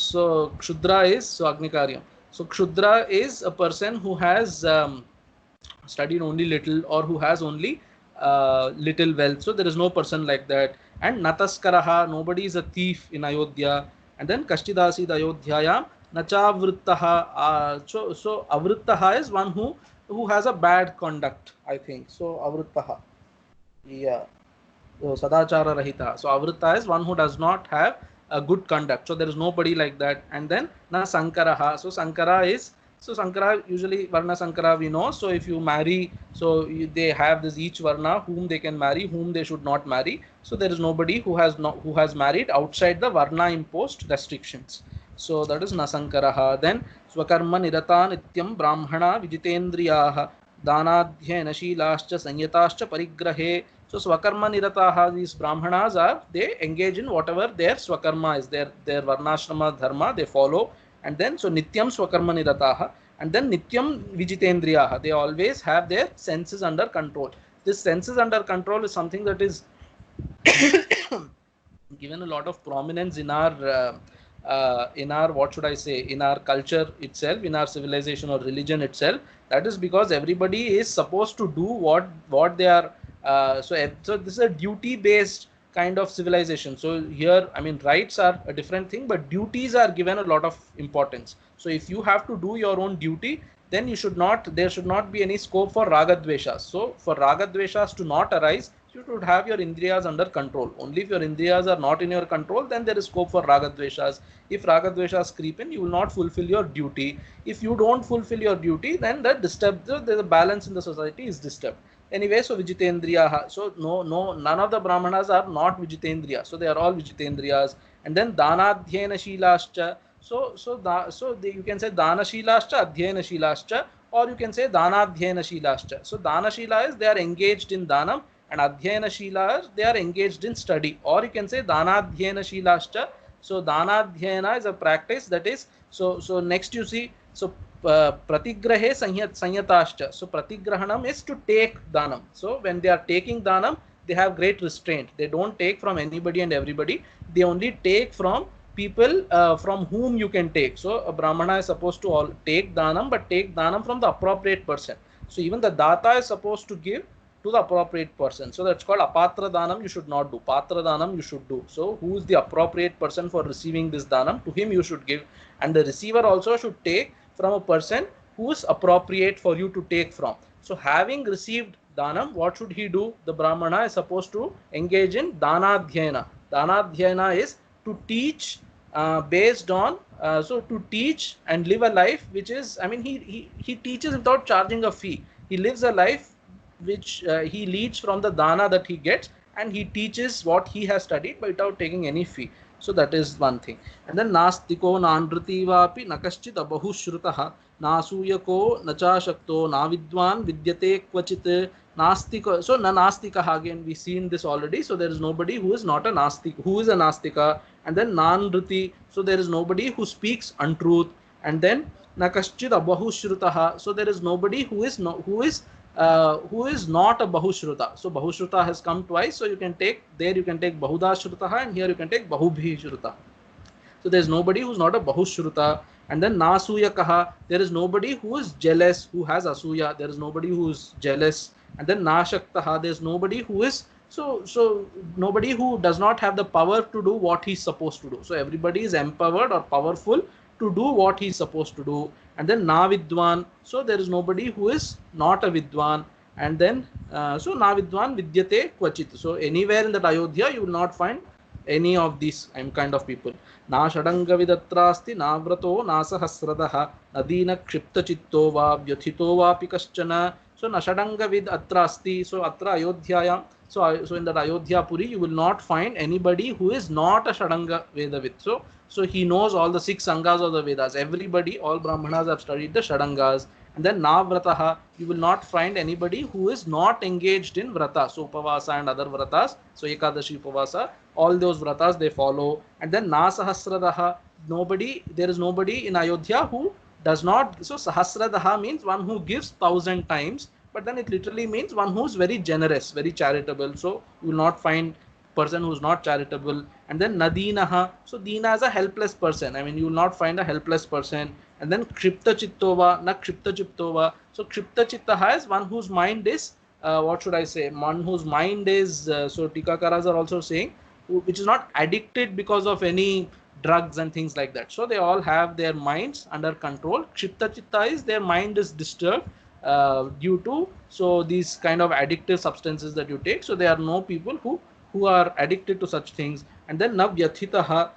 Kshudra is, so Agnikaryam. So Kshudra is a person who has studied only little, or who has only little wealth. So there is no person like that. And Nataskaraha, nobody is a thief in Ayodhya. And then Kashtidasi Ayodhyayam Nachavrittaha. So Avrittaha is one who has a bad conduct, I think. So Avrittaha. Yeah. So Sadachara Rahita. So Avritta is one who does not have a good conduct. So there is nobody like that. And then Na Sankaraha. So Sankara usually Varna Sankara we know. So if you marry, so they have this each Varna whom they can marry, whom they should not marry. So there is nobody who has married outside the Varna imposed restrictions. So that is Nasankaraha. Then Swakarma Nirata Nityam Brahmana Vijitendriyaha दानाध्ययनशीलाश्च संयताश्च परिग्रहे. So swakarma nirataha, these brahmanas are, they engage in whatever their swakarma is, their varnashrama dharma they follow. And then so nityam swakarma nirataha, and then nityam vijitendriyaha, they always have their senses under control. This senses under control is something that is given a lot of prominence in our what should I say, in our culture itself, in our civilization or religion itself. That is because everybody is supposed to do what they are. So this is a duty based kind of civilization. So here, I mean, rights are a different thing, but duties are given a lot of importance. So if you have to do your own duty, then there should not be any scope for ragadveshas. So for ragadveshas to not arise, you should have your indriyas under control. Only if your indriyas are not in your control, then there is scope for ragadveshas. If ragadveshas creep in, you will not fulfill your duty. If you don't fulfill your duty, then the balance in the society is disturbed. Anyway, so vijitendriya. So none of the brahmanas are not vijitendriya. So they are all vijitendriyas. And then danadhyena shilascha. You can say danashilascha, adhyenashilascha, or you can say danadhyenashilascha. So danashila is they are engaged in danam, and adhyenashila is they are engaged in study, or you can say danadhyenashilascha. So danadhyena is a practice that is so next you see so pratigrahe sanyatascha. So pratigrahanam is to take danam. So when they are taking danam, they have great restraint. They don't take from anybody and everybody. They only take from people from whom you can take. So a brahmana is supposed to all take danam, but take danam from the appropriate person. So even the data is supposed to give to the appropriate person. So that's called apatra danam. You should not do. Patra danam you should do. So who is the appropriate person for receiving this danam? To him you should give, and the receiver also should take from a person who is appropriate for you to take from. So having received danam, what should he do? The brahmana is supposed to engage in danadhyena. Danadhyena is to teach based on so to teach and live a life which is, I mean, he teaches without charging a fee. He lives a life which he leads from the dana that he gets, and he teaches what he has studied without taking any fee. So that is one thing. And then nastiko nandriti vapi nakaschit abahu shrutah nasuyako nachashakto navidwan vidyate kvachit nastika. So na nastika, again we seen this already. So there is nobody who is not a nastik, who is a nastika. And then nandriti, so there is nobody who speaks untruth. And then nakaschit abahu shrutah, so there is nobody who is not a bahushruta. So bahushruta has come twice. So you can take bahuda shrutaha, and here you can take bahubhi shruta. So there is nobody who is not a bahushruta. And then nasuyakaha, there is nobody who is jealous, who has asuya. There is nobody who is jealous. And then nashaktaha, there is nobody who is so nobody who does not have the power to do what he is supposed to do. So everybody is empowered or powerful to do what he is supposed to do. And then navidwan, so there is nobody who is not a vidwan. And then so navidwan vidyate kvachit. So anywhere in that Ayodhya you will not find any of these kind of people. Na shadanga vidatrasti na vrato na sahasradaha nadina kshipta chitto va vyathito va pikaschana. So nashadanga vid atrasti. So atra Ayodhyayam. So in that Ayodhya Puri you will not find anybody who is not a Shadanga Vedavid. So he knows all the 6 Sangas of the Vedas. Everybody, all Brahmanas have studied the Shadangas. And then Navrataha, you will not find anybody who is not engaged in Vrata. So Upavasa and other Vratas. So Ekadashi Upavasa, all those Vratas they follow. And then Nasahasradaha, there is nobody in Ayodhya who does not. So Sahasradaha means one who gives 1,000 times. But then it literally means one who is very generous, very charitable. So you will not find person who is not charitable. And then Nadinaha, so Dina is a helpless person. I mean, you will not find a helpless person. And then Kshipta Chittova, na Kshipta Chittova. So Kshipta Chittaha is one whose mind is, what should I say, one whose mind is, so Tikakaras are also saying, which is not addicted because of any drugs and things like that. So they all have their minds under control. Kshipta Chitta is their mind is disturbed due to these kind of addictive substances that you take. So there are no people who are addicted to such things. And then Navyathitaha,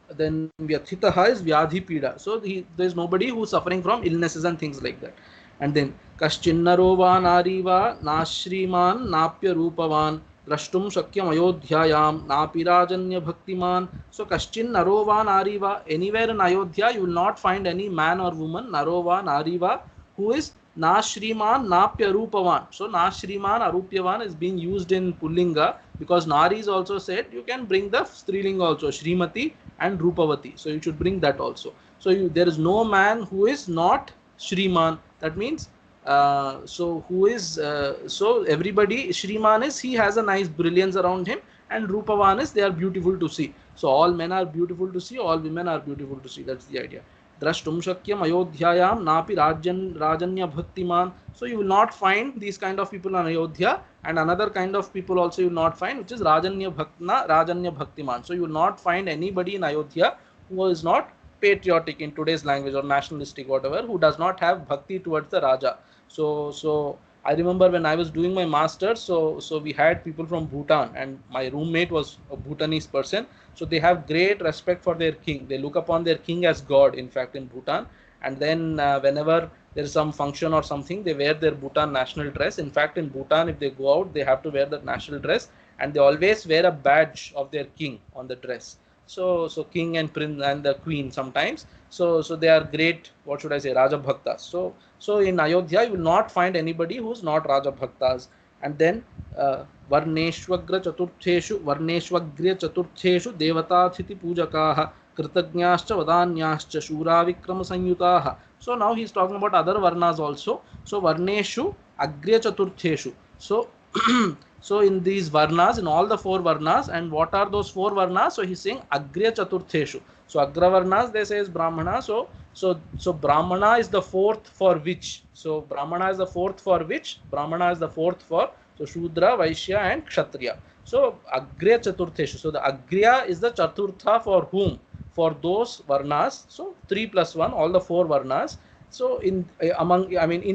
then Vyathitaha is Vyadhi Pida. So there is nobody who is suffering from illnesses and things like that. And then Kaschinnaro va nariva nashriman napya rupavan द्रष्टुं शक्यम् अयोध्यायां नापि राजन्य भक्तिमान. So कश्चिन् नरो वा नारी वा, anywhere in Ayodhya you will not find any man or woman, naro va nari va, who is na shriman napya rupavan. So na shriman arupyavan is being used in pullinga because nari is also said. You can bring the strilinga also, shrimati and rupavati, so you should bring that also. So there is no man who is not shriman. That means so who is so everybody, shriman is he has a nice brilliance around him, and rupavan is they are beautiful to see. So all men are beautiful to see, all women are beautiful to see. That's the idea. Drashtum shakyam ayodhyayam napi rajanya bhaktiman. So you will not find these kind of people in Ayodhya, and another kind of people also you will not find, which is rajanya bhaktiman. So you will not find anybody in Ayodhya who is not patriotic in today's language, or nationalistic, whatever, who does not have bhakti towards the Raja. So I remember when I was doing my master's, so we had people from Bhutan, and my roommate was a Bhutanese person. So they have great respect for their king. They look upon their king as God, in fact, in Bhutan. And then whenever there is some function or something, they wear their Bhutan national dress. In fact, in Bhutan, if they go out, they have to wear that national dress, and they always wear a badge of their king on the dress. So king and prince and the queen sometimes. So they are great, what should I say, Raja Bhaktas. So in Ayodhya you will not find anybody who is not Raja Bhaktas. And then Varneshwagra Chaturtheshu Devatathiti Pujakaha Kritagnyascha Vadanyascha Shura Vikrama Sanyutaha. So now he is talking about other Varnas also. So Varneshu Agriya Chaturtheshu. So in these varnas, in all the four varnas, and what are those four varnas? So he's saying Agriya Chaturtheshu. So Agra varnas they say is Brahmana. So Brahmana is the fourth for which? So Brahmana is the fourth for which? Brahmana is the fourth for so Shudra, Vaishya and Kshatriya. So Agriya Chaturtheshu. So the Agriya is the Chaturtha for whom? For those varnas. So 3 plus 1, all the four varnas. So in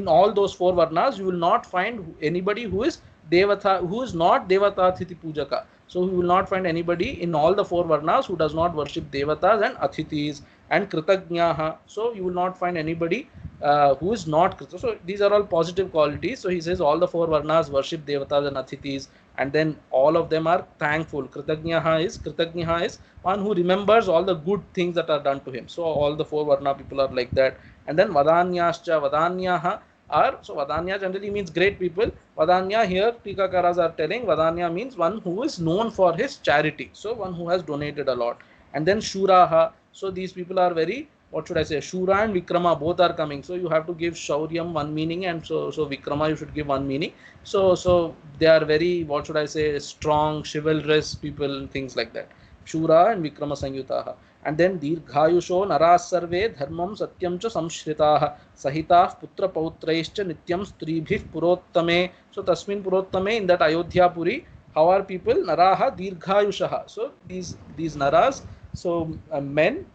all those four varnas, you will not find anybody who is Devata, who is not Devata Athiti Pujaka. So you will not find anybody in all the four varnas who does not worship Devatas and Athitis and Kritagnaha. So you will not find anybody who is not Krita. So these are all positive qualities. So he says all the four varnas worship Devatas and Athitis, and then all of them are thankful. Kritagnaha is one who remembers all the good things that are done to him. So all the four varna people are like that. And then Vadanyaha are, so Vadanya generally means great people. Vadanya here Tikakaras are telling Vadanya means one who is known for his charity, so one who has donated a lot. And then Shuraha, so these people are very, what should I say, Shura and Vikrama both are coming. So you have to give Shauryam one meaning, and so Vikrama you should give one meaning. So they are very, what should I say, strong, chivalrous people, things like that. Shura and Vikrama Sanyutaha. And then Dirghayusho Naras Sarve Dharmam Satyam Cha Samshritaha Sahitah Putra Pautraischa Nityam Stribhih Purottame. So Tasmin Purottame, in that Ayodhya Puri, how are people? Naraha Dirghayushaha. So these Naras, so men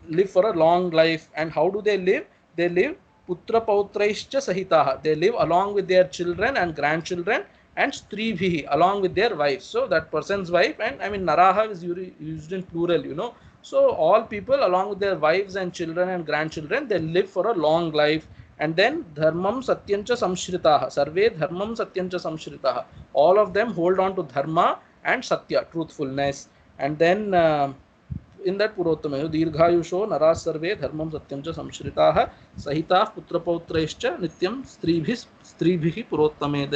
live for a long life. And how do they live? They live Putra Pautraischa Sahitaha. They live along with their children and grandchildren, and Stribhihi, along with their wives. So that person's wife, and Naraha is used in plural, So all people along with their wives and children and grandchildren, they live for a long life. And then Dharmam Satyancha Samshritaha. Sarve Dharmam Satyancha Samshritaha. All of them hold on to Dharma and Satya, truthfulness. And then in that Purottame, Dirghayusho Naras Sarve Dharmam Satyamcha Samshritaha Sahitah Putra Pautraischa Nityam Stribhihi Purottame.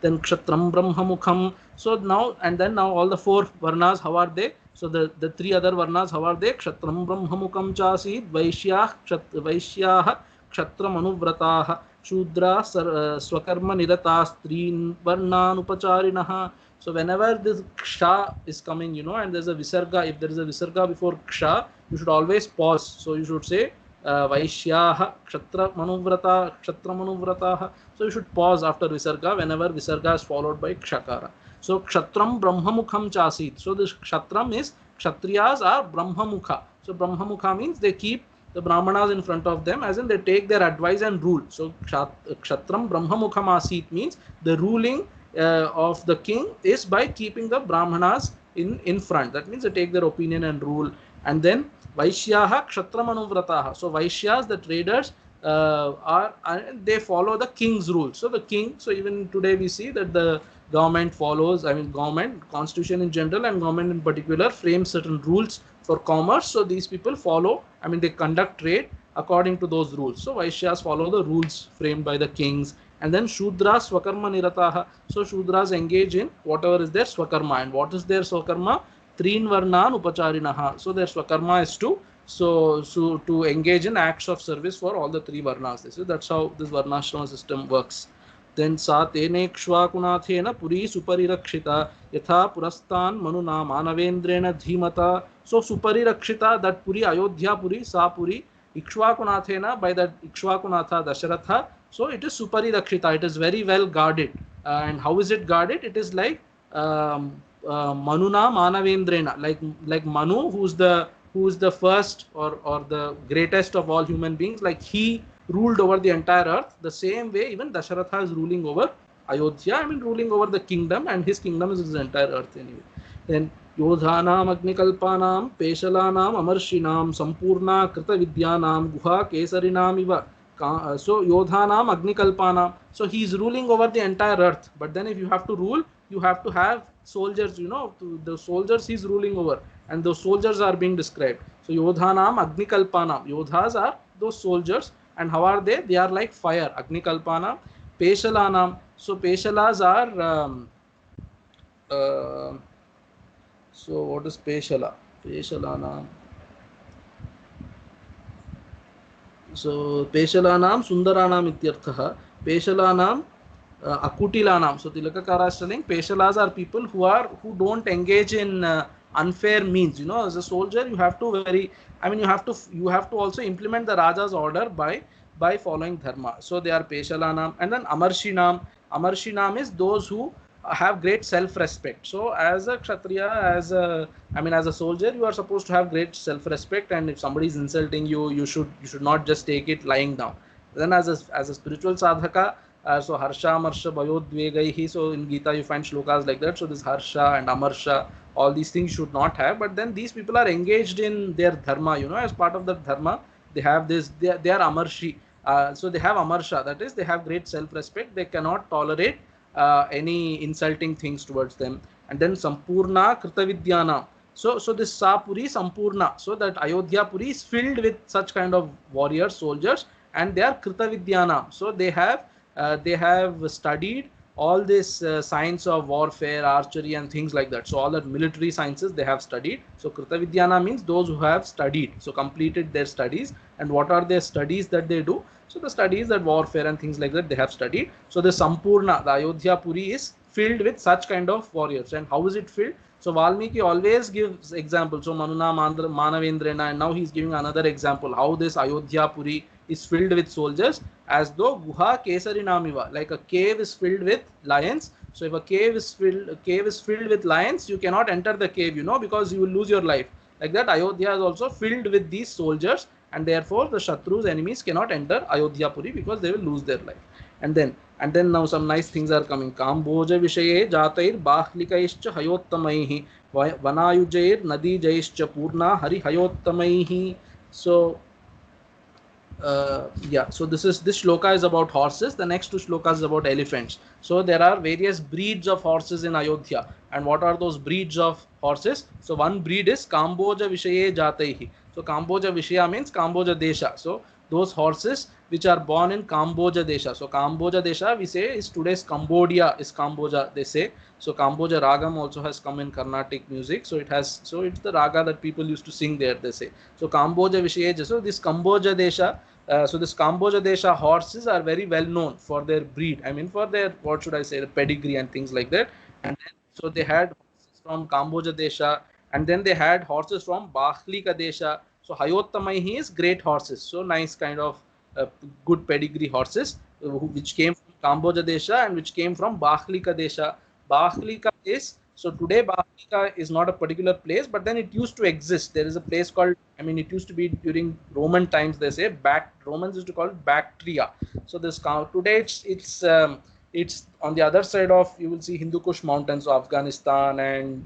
Then Kshatram Brahmamukham. So now all the four varnas, how are they? So the three other varnas, how are they? Kshatram Brahmamukham Chasid Vaishyah Kshatram Anuvrataha Shudra Swakarma Nirata Strin Varnanupacharinaha. So whenever this Ksha is coming, and there's a Visarga, if there is a Visarga before Ksha, you should always pause. So you should say Vaishyaha Kshatramanuvratah. So you should pause after Visarga whenever Visarga is followed by Kshakara. So Kshatram Brahmamukham Chasit. So this Kshatram is, Kshatriyas are Brahmamukha. So Brahmamukha means they keep the Brahmanas in front of them, as in they take their advice and rule. So Kshatram Brahmamukham Asit means the ruling of the king is by keeping the Brahmanas in front. That means they take their opinion and rule. And then Vaishyaha Kshatramanuvrataha. So Vaishyas, the traders, they follow the king's rules. So the king, so even today we see that the government follows, I mean government, constitution in general and government in particular frames certain rules for commerce. So these people follow, I mean they conduct trade according to those rules. So Vaishyas follow the rules framed by the kings. And then Shudras Swakarma Nirataha. So Shudras engage in whatever is their Swakarma. And what is their Swakarma? Trin Varnan Upacharinaha. So their Swakarma is to to engage in acts of service for all the three varnas. So that's how this varnashrama system works. Then sa tenekshvakunathena puri suparirakshita yatha purastan manuna manavendrena dhimata. So suparirakshita, that puri, Ayodhya puri, sa puri, Ikshvakunathena, by that Ikshvakunatha Dasharatha. So it is suparirakshita, it is very well guarded. And how is it guarded? It is like manuna manavendrena, like Manu, who is the first or the greatest of all human beings, like he ruled over the entire earth. The same way even Dasharatha is ruling over Ayodhya, I mean ruling over the kingdom, and his kingdom is his entire earth anyway. Then Yodhanam Agnikalpanam Peshalanam Amarshinam Sampurna Krita Vidyanam Guha Kesarinam Iva. So Yodhanam Agnikalpanam, so he is ruling over the entire earth. But then if you have to rule, you have to have soldiers, you know, the soldiers he is ruling over, and those soldiers are being described. So Yodhanam Agnikalpanam, Yodhas are those soldiers. And how are they? They are like fire, Agnikalpanam. Peshalanam, so Peshalas are so what is Peshala? Peshalanam. So Peshalanam Sundaranam ityarthaha. Peshalanam Akutilanam. So Tilakakara is telling Peshalas are people who don't engage in unfair means. You know, as a soldier, you have to you have to also implement the Raja's order by following dharma. So they are Peshalanam. And then Amarshinam. Amarshinam is those who have great self-respect. So as a Kshatriya, as a soldier, you are supposed to have great self-respect, and if somebody is insulting you, you should not just take it lying down. Then as a spiritual sadhaka, so Harsha, Marsha, Bhayodvegaihi, so in Gita you find shlokas like that. So this Harsha and Amarsha, all these things should not have. But then these people are engaged in their dharma, you know, as part of the dharma, they have this, they are Amarshi. So they have Amarsha, that is, they have great self-respect, they cannot tolerate any insulting things towards them. And then Sampurna Kritavidyana. So this Sapuri Sampurna, so that Ayodhya Puri is filled with such kind of warriors, soldiers, and they are Kritavidyana. So they have studied all this science of warfare, archery and things like that. So all that military sciences they have studied. So Kritavidyana means those who have studied, so completed their studies. And what are their studies that they do? So the studies that warfare and things like that they have studied. So the Sampurna, the Ayodhya Puri is filled with such kind of warriors. And how is it filled? So Valmiki always gives examples. So Manuna Manavendrena, and now he is giving another example how this Ayodhya Puri is filled with soldiers, as though Guha Kesarinamiva, like a cave is filled with lions. So if a cave is filled with lions, you cannot enter the cave, you know, because you will lose your life. Like that, Ayodhya is also filled with these soldiers, and therefore the Shatrus, enemies, cannot enter Ayodhya Puri because they will lose their life. And then now some nice things are coming. Kamboja Vishaye Jatair Bahlikaischa Hayottamaihi Vanayujair Nadijaischa Purna Hari Hayottamaihi. So so this shloka is about horses. The next two shlokas is about elephants. So there are various breeds of horses in Ayodhya. And what are those breeds of horses? So one breed is Kamboja Vishaye Jataihi. So Kamboja Vishaya means Kamboja Desha. So those horses which are born in Kamboja Desha. So Kamboja Desha, we say, is today's Cambodia, is Kamboja, they say. So Kamboja Ragam also has come in Carnatic music. So it's the raga that people used to sing there, they say. So Kamboja Vishaye, so this Kamboja Desha, this Kamboja Desha horses are very well known for their breed. I mean, for their, what should I say, the pedigree and things like that. And then, so they had horses from Kamboja Desha, and then they had horses from Bahlika Desha. So Hayottamaihi is great horses. So nice kind of good pedigree horses which came from Kamboja Desha and which came from Bahlika Desha. Bahlika is, so today Bahlika is not a particular place, but then it used to exist. There is a place called, I mean, it used to be during Roman times, they say, Romans used to call it Bactria. So this today it's on the other side of, you will see Hindu Kush mountains of Afghanistan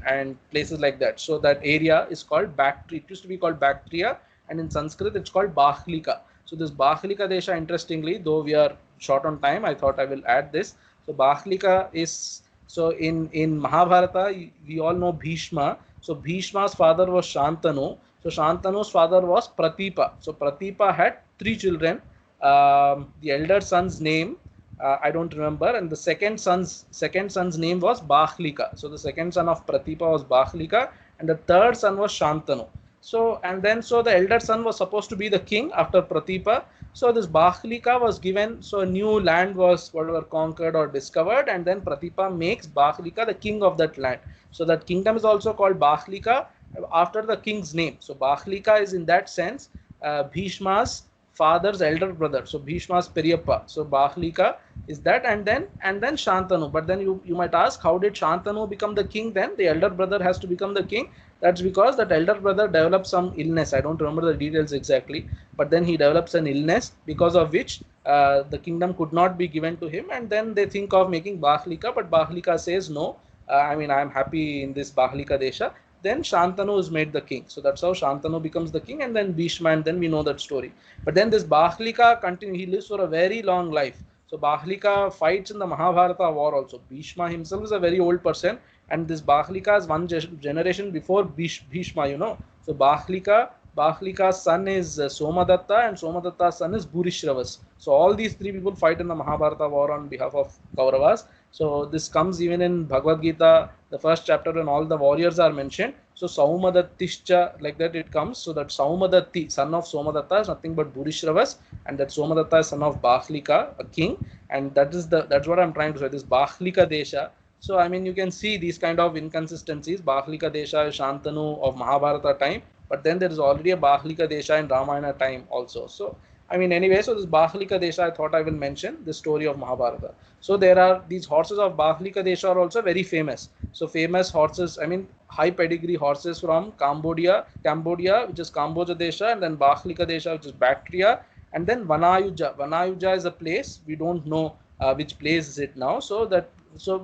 and places like that. So that area is called Bactria. It used to be called Bactria, and in Sanskrit it's called Bahlika. So this Bahlika Desha, interestingly, though we are short on time, I thought I will add this. So Bahlika is, so in Mahabharata, we all know Bhishma. So Bhishma's father was Shantanu. So Shantanu's father was Pratipa. So Pratipa had three children. The elder son's name I don't remember, and the second son's name was Bahlika. So the second son of Pratipa was Bahlika, and the third son was Shantanu. So and then so the elder son was supposed to be the king after Pratipa. So this Bahlika was given, so a new land was whatever conquered or discovered, and then Pratipa makes Bahlika the king of that land. So that kingdom is also called Bahlika after the king's name. So Bahlika is in that sense Bhishma's father's elder brother. So Bhishma's Periyappa. So Bahlika is that, and then Shantanu. But then you might ask, how did Shantanu become the king then? The elder brother has to become the king. That's because that elder brother developed some illness. I don't remember the details exactly, but then he develops an illness because of which the kingdom could not be given to him. And then they think of making Bahlika, but Bahlika says no. I mean, I am happy in this Bahlika Desha. Then Shantanu is made the king. So that's how Shantanu becomes the king, and then Bhishma, and then we know that story. But then this Bahlika he lives for a very long life. So Bahlika fights in the Mahabharata war also. Bhishma himself is a very old person, and this Bahlika is one generation before Bhishma, you know. So Bahlika's son is Somadatta, and Somadatta's son is Bhurishravas. So all these three people fight in the Mahabharata war on behalf of Kauravas. So this comes even in Bhagavad Gita, the first chapter, when all the warriors are mentioned. So Saumadattischa, like that it comes. So that Saumadatti, son of Somadatta, is nothing but Bhurishravas, and that Somadatta is son of Bahlika, a king. And that's what I'm trying to say. This Bahlika Desha. So I mean, you can see these kind of inconsistencies. Bahlika Desha is Shantanu of Mahabharata time, but then there is already a Bahlika Desha in Ramayana time also. So I mean, anyway, so this Bahlika Desha, I thought I will mention the story of Mahabharata. So there are these horses of Bahlika Desha are also very famous. So famous horses, I mean, high pedigree horses from Cambodia, which is Kamboja Desha, and then Bahlika Desha, which is Bactria, and then Vanayuja. Vanayuja is a place, we don't know which place is it now. So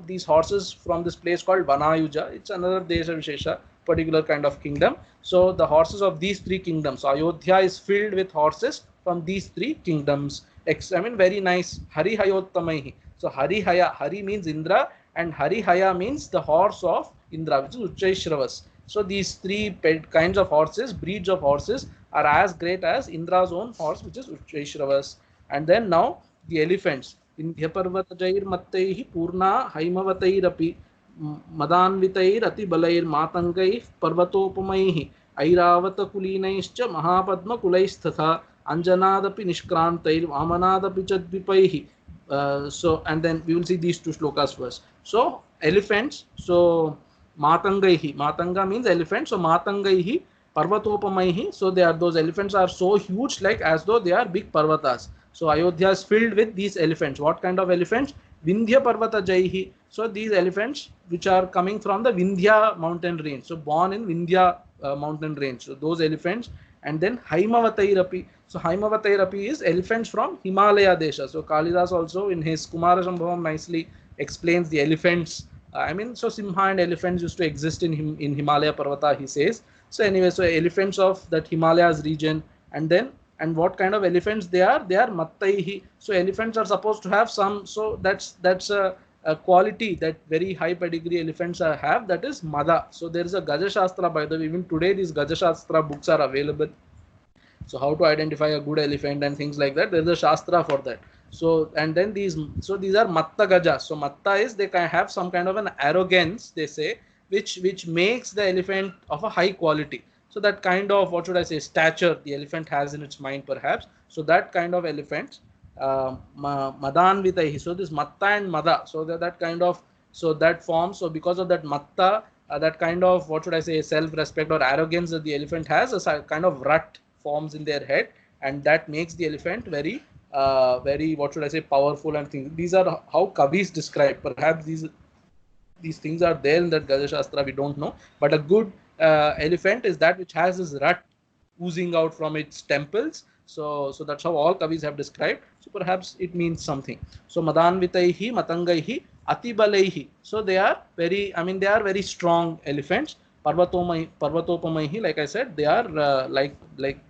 these horses from this place called Vanayuja, it's another Desha Vishesha, particular kind of kingdom. So the horses of these three kingdoms, so Ayodhya is filled with horses from these three kingdoms. I mean, very nice. Hari Hayottamaihi. So Hari means Indra, and Harihaya means the horse of Indra, which is Uchchaishravas. So these three kinds of horses, breeds of horses, are as great as Indra's own horse, which is Uchchaishravas. And then now the elephants. Vindhyaparvatajair mattaihi purna haimavatairapi madanvitair atibalair matangaih parvatopamaihi airavata kulinaischa mahapadma kulaisthatha anjanadapi nishkrantair vamanadapi chadvipaihi. So and then we will see these two shlokas first. So elephants, so matangaihi, matanga means elephant, so matangaihi parvatopamaihi, so those elephants are so huge, like as though they are big parvatas. So Ayodhya is filled with these elephants. What kind of elephants? Vindhya Parvata Jaihi. So these elephants which are coming from the Vindhya mountain range, so born in Vindhya mountain range, so those elephants. And then Haimavatairapi. So Haimavatairapi is elephants from Himalaya Desha. So Kalidas also in his Kumara Sambhavam nicely explains the elephants. So Simha and elephants used to exist in Himalaya Parvata, he says. So anyway, so elephants of that Himalayas region. And what kind of elephants they are? They are mattaihi. So elephants are supposed to have some. So that's a quality that very high pedigree elephants have. That is mada. So there is a Gaja Shastra, by the way. Even today, these Gaja Shastra books are available. So how to identify a good elephant and things like that. There is a Shastra for that. So and then these are matta Gaja. So matta is they can have some kind of an arrogance, they say, which makes the elephant of a high quality. So that kind of, what should I say, stature the elephant has in its mind perhaps. So that kind of elephants, madanvitaihi. So this matta and mada. So that kind of, so that forms. So because of that matta, that kind of, what should I say, self-respect or arrogance that the elephant has, a kind of rut forms in their head, and that makes the elephant very, what should I say, powerful and things. These are how Kavis describe. Perhaps these things are there in that Gaja Shastra, we don't know. But a good elephant is that which has this rut oozing out from its temples. So that's how all Kavis have described. So perhaps it means something. So Madanvitaihi, Matangaihi, Atibalaihi. So they are very strong elephants. Parvatopamaihi, like I said, they are like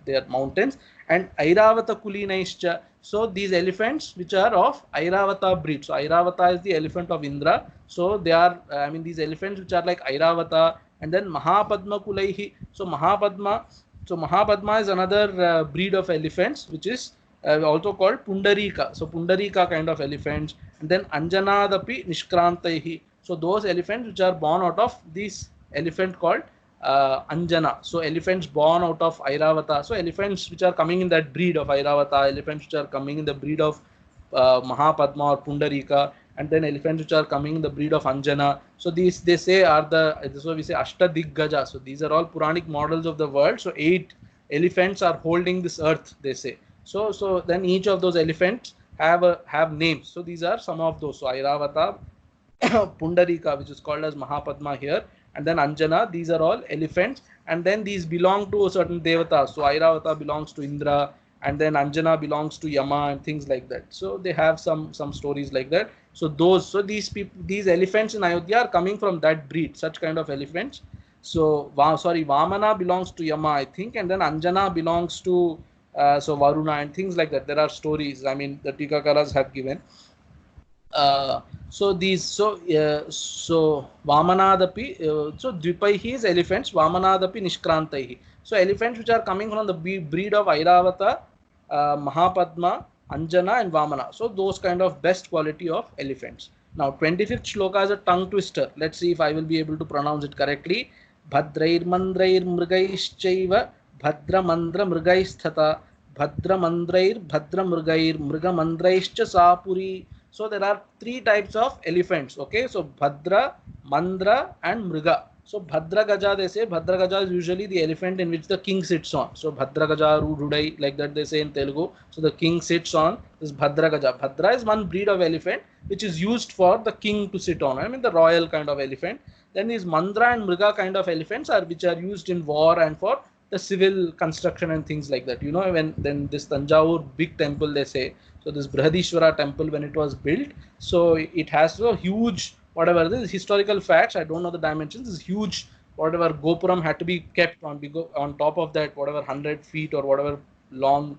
they are mountains. And Airavata Kulinaischa. So these elephants which are of Airavata breed. So Airavata is the elephant of Indra. So they are, I mean, these elephants which are like Airavata. And then Mahapadma Kulaihi. So Mahapadma is another breed of elephants which is also called Pundarika. So Pundarika kind of elephants. And then Anjanadapi Nishkrantaihi. So those elephants which are born out of this elephant called Anjana. So elephants born out of Airavata. So elephants which are coming in that breed of Airavata, elephants which are coming in the breed of Mahapadma or Pundarika, and then elephants which are coming in the breed of Anjana. So these they say are the, so we say Ashtadiggaja. So these are all Puranic models of the world. So 8 elephants are holding this earth, they say. So then each of those elephants have names. So these are some of those. So Airavata, Pundarika, which is called as Mahapadma here, and then Anjana, these are all elephants, and then these belong to a certain devata. So Airavata belongs to Indra, and then Anjana belongs to Yama, and things like that. So they have some stories like that. So these elephants in Ayodhya are coming from that breed, such kind of elephants. So Vamana belongs to Yama, I think, and then Anjana belongs to so Varuna and things like that. There are stories, I mean, the Tikakaras have given. So Vamanadapi, so Dvipaihi is elephants, Vamanadapi Nishkrantaihi. So elephants which are coming from the breed of Airavata, Mahapadma, Anjana and Vamana. So those kind of best quality of elephants. Now 25th shloka is a tongue twister. Let's see if I will be able to pronounce it correctly. Bhadrair mandrair mrigaishchaiva Bhadra mandra mrigaisthata Bhadra mandrair Bhadra mrigair mriga mandraischa sapuri. So there are 3 types of elephants. Okay, so Bhadra, Mandra and Mriga. So Bhadra Gaja, they say Bhadra Gaja is usually the elephant in which the king sits on. So Bhadra Gaja Rudai, like that they say in Telugu. So the king sits on this Bhadra Gaja. Bhadra is one breed of elephant which is used for the king to sit on. I mean the royal kind of elephant. Then these Mandra and Mriga kind of elephants are which are used in war and for the civil construction and things like that. You know, when then this Tanjavur big temple, they say, so this Brihadishwara temple, when it was built, so it has a huge, whatever this historical facts, I don't know the dimensions, this huge whatever Gopuram had to be kept on top of that, whatever 100 feet or whatever long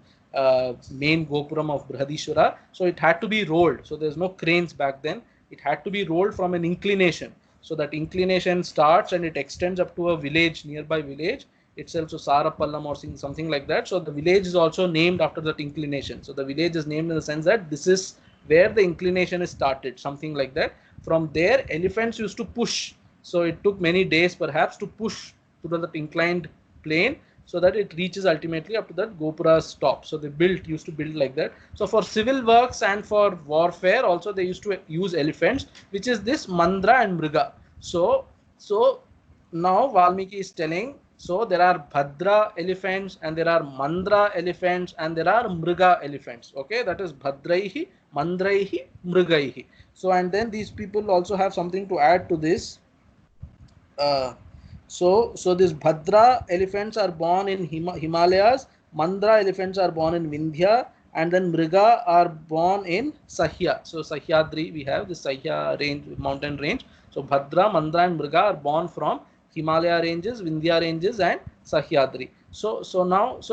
main Gopuram of Brihadishwara. So it had to be rolled. So there's no cranes back then. It had to be rolled from an inclination. So that inclination starts and it extends up to a village, nearby village itself, so Sarapallam or something like that. So the village is also named after that inclination. So the village is named in the sense that this is where the inclination is started, something like that. From there, elephants used to push. So it took many days perhaps to push to that inclined plane so that it reaches ultimately up to that Gopura's top. So they used to build like that. So for civil works and for warfare also they used to use elephants, which is this Mandra and Mriga. So now Valmiki is telling, so there are Bhadra elephants and there are Mandra elephants and there are Mriga elephants. Okay, that is Bhadraihi, Mandraihi, Mrigaihi. So and then these people also have something to add to this. So this Bhadra elephants are born in Himalayas, Mandra elephants are born in Vindhya, and then Mriga are born in Sahya. So Sahyadri, we have the Sahya range, mountain range. So Bhadra, Mandra and Mriga are born from Himalaya ranges, Vindhya ranges and Sahyadri. So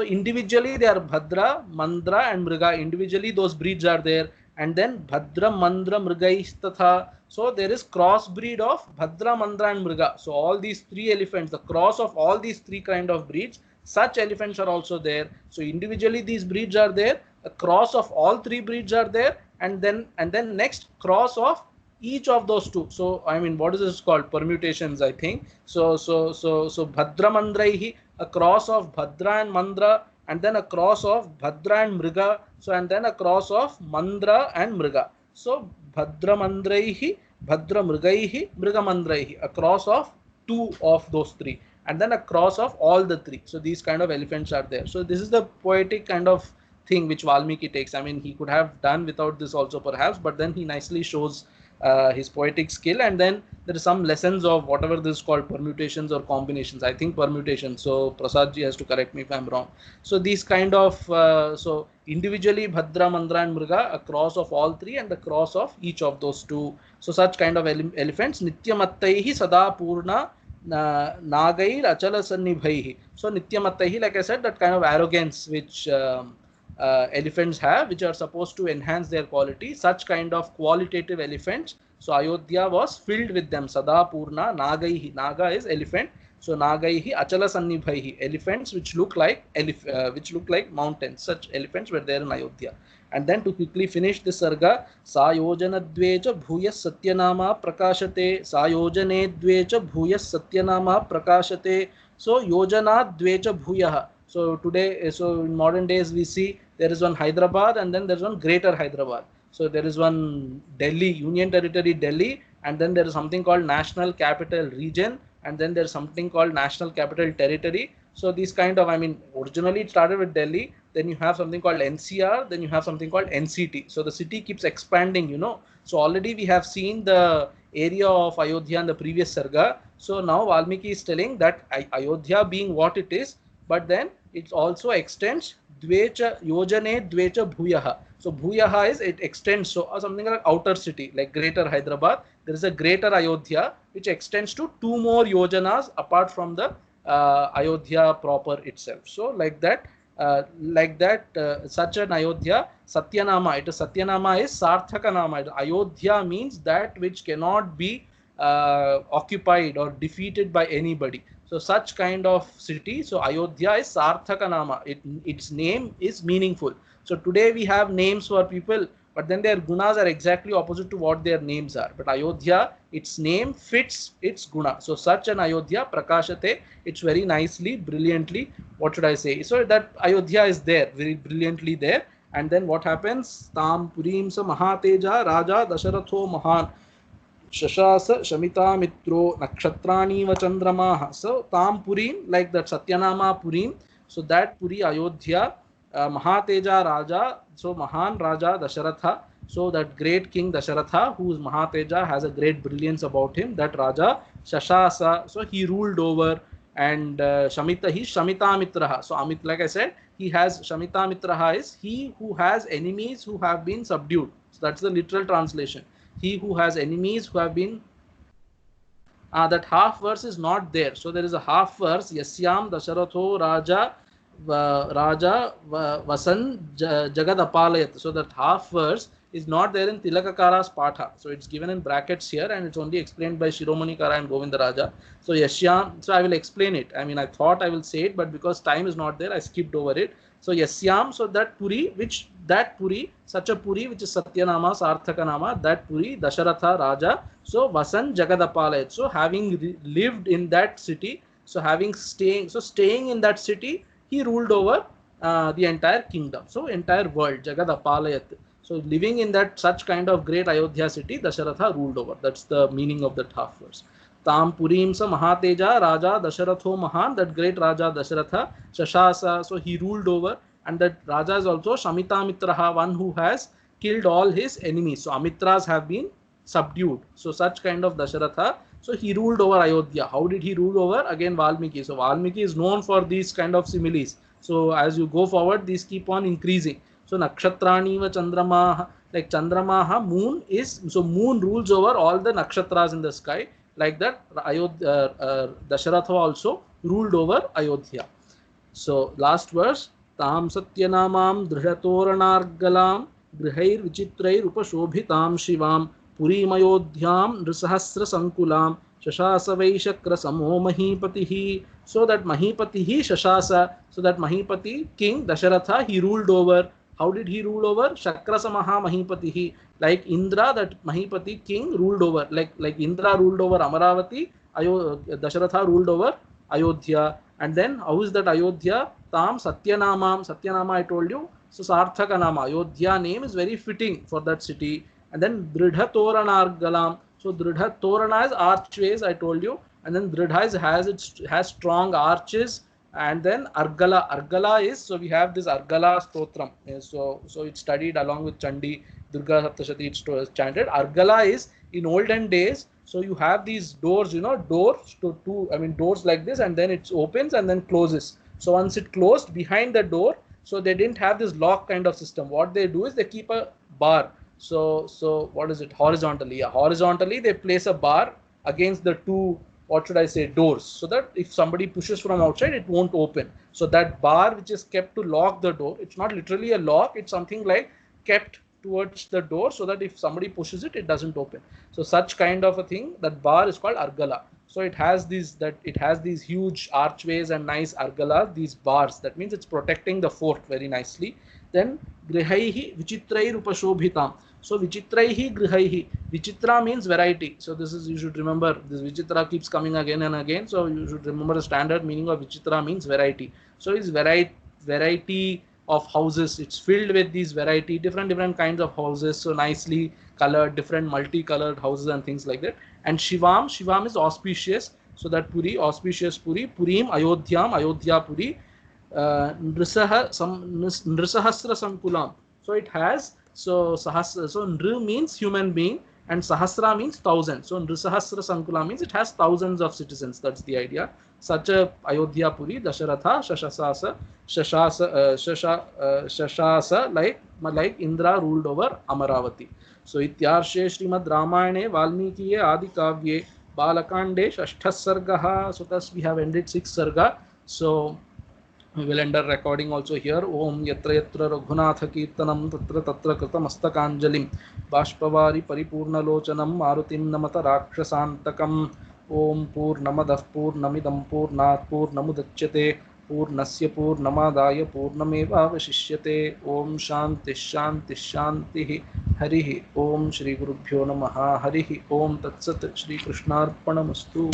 individually they are Bhadra, Mandra and Mriga. Individually those breeds are there. And then Bhadra, Mandra, Mrigaistatha. So there is crossbreed of Bhadra, Mandra and Mriga. So all these 3 elephants, the cross of all these 3 kind of breeds, such elephants are also there. So individually these breeds are there. A cross of all 3 breeds are there. And then next cross of each of those 2. So I mean, what is this called? Permutations, I think. So Bhadra Mandraihi, a cross of Bhadra and Mandra, and then a cross of Bhadra and Mriga. So and then a cross of Mandra and Mriga. So Bhadra Mandraihi, Bhadra Mrigaihi, Mriga Mandraihi, a cross of 2 of those 3, and then a cross of all the 3. So these kind of elephants are there. So this is the poetic kind of thing which Valmiki takes. I mean, he could have done without this also perhaps, but then he nicely shows his poetic skill, and then there is some lessons of whatever this is called, permutations or combinations. I think permutations. So Prasad ji has to correct me if I'm wrong. So these kind of so individually Bhadra, Mandra and Mriga, a cross of all 3 and the cross of each of those 2. So such kind of elephants. Nityamattaihi Sada Purna Nagair Achala Sannibhaihi. So Nityamataihi, like I said, that kind of arrogance which elephants have, which are supposed to enhance their quality, such kind of qualitative elephants. So Ayodhya was filled with them. Sada Purna Nagaihi. Naga is elephant. So Nagaihi Achala Sannibhaihi. Elephants which look like mountains. Such elephants were there in Ayodhya. And then to quickly finish this sarga, Sayojana Dvecha Bhuyas Satyanama Prakashate, Sayojane Dvecha Bhuyas Satyanama Prakashate. So Yojana Dvecha Bhuyaha. So today, so in modern days, we see there is one Hyderabad and then there is one Greater Hyderabad. So there is one Delhi, Union Territory Delhi, and then there is something called National Capital Region, and then there is something called National Capital Territory. So these kind of, I mean, originally it started with Delhi, then you have something called NCR, then you have something called NCT. So the city keeps expanding, you know. So already we have seen the area of Ayodhya in the previous sarga. So now Valmiki is telling that Ayodhya being what it is, but then it also extends Dvecha Yojane Dvecha Bhuyaha. So Bhuyaha is it extends, so something like outer city, like Greater Hyderabad. There is a Greater Ayodhya which extends to 2 more yojanas apart from the Ayodhya proper itself. So such an Ayodhya Satyanama. It is Satyanama is Sarthaka Nama. Ayodhya means that which cannot be occupied or defeated by anybody. So such kind of city. So Ayodhya is Sarthaka Nama. Its name is meaningful. So today we have names for people, but then their gunas are exactly opposite to what their names are. But Ayodhya, its name fits its guna. So such an Ayodhya, Prakashate, it's very nicely, brilliantly, what should I say? So that Ayodhya is there, very brilliantly there. And then what happens? Tam Purim sa Mahateja Raja Dasharatho Mahan. Shashasa Shamita Mitro Nakshatrani va Chandramaha. So Tam Purim, like that Satyanama Purim. So that Puri Ayodhya, Mahateja Raja, so Mahan Raja Dasharatha. So that great king Dasharatha, who is Mahateja, has a great brilliance about him. That Raja Shashasa, so he ruled over, and Shamita, he Shamita Mitraha. So Amit, like I said, he has Shamita Mitraha is he who has enemies who have been subdued. So that's the literal translation. He who has enemies who have been that half verse is not there. So there is a half verse. Yasyam Dasharatho Raja Vasan Jagad Apalayat. So that half verse is not there in Tilakakara's Patha. So it's given in brackets here, and it's only explained by Shiromani Kara and Govinda Raja. So Yasyam, so I will explain it. I mean, I thought I will say it, but because time is not there, I skipped over it. So Yasyam, so that Puri, such a Puri which is Satyanama, Sarthaka Nama, that Puri, Dasharatha Raja, so Vasan Jagadapalayat. So having lived in that city, so staying in that city, he ruled over the entire kingdom. So entire world, Jagadapalayat. So living in that such kind of great Ayodhya city, Dasharatha ruled over. That's the meaning of that half verse. Tam Purim sa Mahateja Raja Dasharatho Mahan, that great Raja Dasharatha, Shashasa, so he ruled over, and that Raja is also Shamita Mitraha, one who has killed all his enemies. So Amitras have been subdued. So such kind of Dasharatha, so he ruled over Ayodhya. How did he rule over? Again Valmiki. So Valmiki is known for these kind of similes. So as you go forward, these keep on increasing. So Nakshatrani va Chandrama, like Chandramaha, moon is, so moon rules over all the nakshatras in the sky. Like that, Dasharatha also ruled over Ayodhya. So last verse, Tam Satyanamam Drihatoranargalam Grihair Vichitrair Upashobhitam Shivam Purim Ayodhyam Nrisahasra Sankulam Shashasa Vaishakra Samo Mahipatihi. So that Mahipatihi Shashasa, so that Mahipati, King Dasharatha, he ruled over. How did he rule over? Shakrasamaha Mahipatihi. Like Indra, that Mahipati king ruled over. Like Indra ruled over Amaravati, Dasharatha ruled over Ayodhya. And then how is that Ayodhya? Tam Satyanamam. Satyanama I told you. So Sarthaka Nama. Ayodhya name is very fitting for that city. And then Dridha Toranargalam. So Dridha Torana is archways, I told you. And then Dridha has strong arches. And then Argala is, so we have this Argala Stotram. So it's studied along with Chandi, Durga Saptashati, it's chanted. Argala is in olden days. So you have these doors, doors like this, and then it opens and then closes. So once it closed, behind the door, so they didn't have this lock kind of system. What they do is they keep a bar. So what is it? Horizontally. Yeah, horizontally they place a bar against the two what should I say, doors, so that if somebody pushes from outside, it won't open. So that bar which is kept to lock the door, it's not literally a lock, it's something like kept towards the door so that if somebody pushes it, it doesn't open. So such kind of a thing, that bar is called argala. So it has these huge archways and nice argalas, these bars. That means it's protecting the fort very nicely. Then grihaihi vichitrair upashobhitam. So vichitraihi grihaihi. Vichitra means variety. So this is, you should remember, this vichitra keeps coming again and again. So you should remember the standard meaning of vichitra means variety. So it's variety of houses. It's filled with these variety, different kinds of houses. So nicely colored, different multicolored houses and things like that. And Shivam is auspicious. So that Puri, auspicious Puri, Purim, Ayodhya Puri, Nrisahasra Sankulam. So it has, so Nri means human being and Sahasra means thousand. So Nrisahasra Sankula means it has thousands of citizens. That's the idea. Such a Ayodhya Puri, Dasharatha, Shashasa, like Indra ruled over Amaravati. So Ityarshe Srimad Ramayane Valmikiye Adi Kavye Balakande Shashtha Sargaha. So thus we have ended 6th Sarga. So we will end our recording also here. Om yatra yatra raghunatha kirtanam tatra tatra kritamastakанjalim bashpavari paripurna lochanam marutim namata rakshasantakam. Om purnamadah purnamidam purnat purnamudachyate पूर्णस्य पूर्णमादाय पूर्णमेवावशिष्यते. ओम शांति शांति शांति. हरि ओम. श्री गुरुभ्यो नमः. हरि ओम. तत्सत्. श्री कृष्णार्पणमस्तु.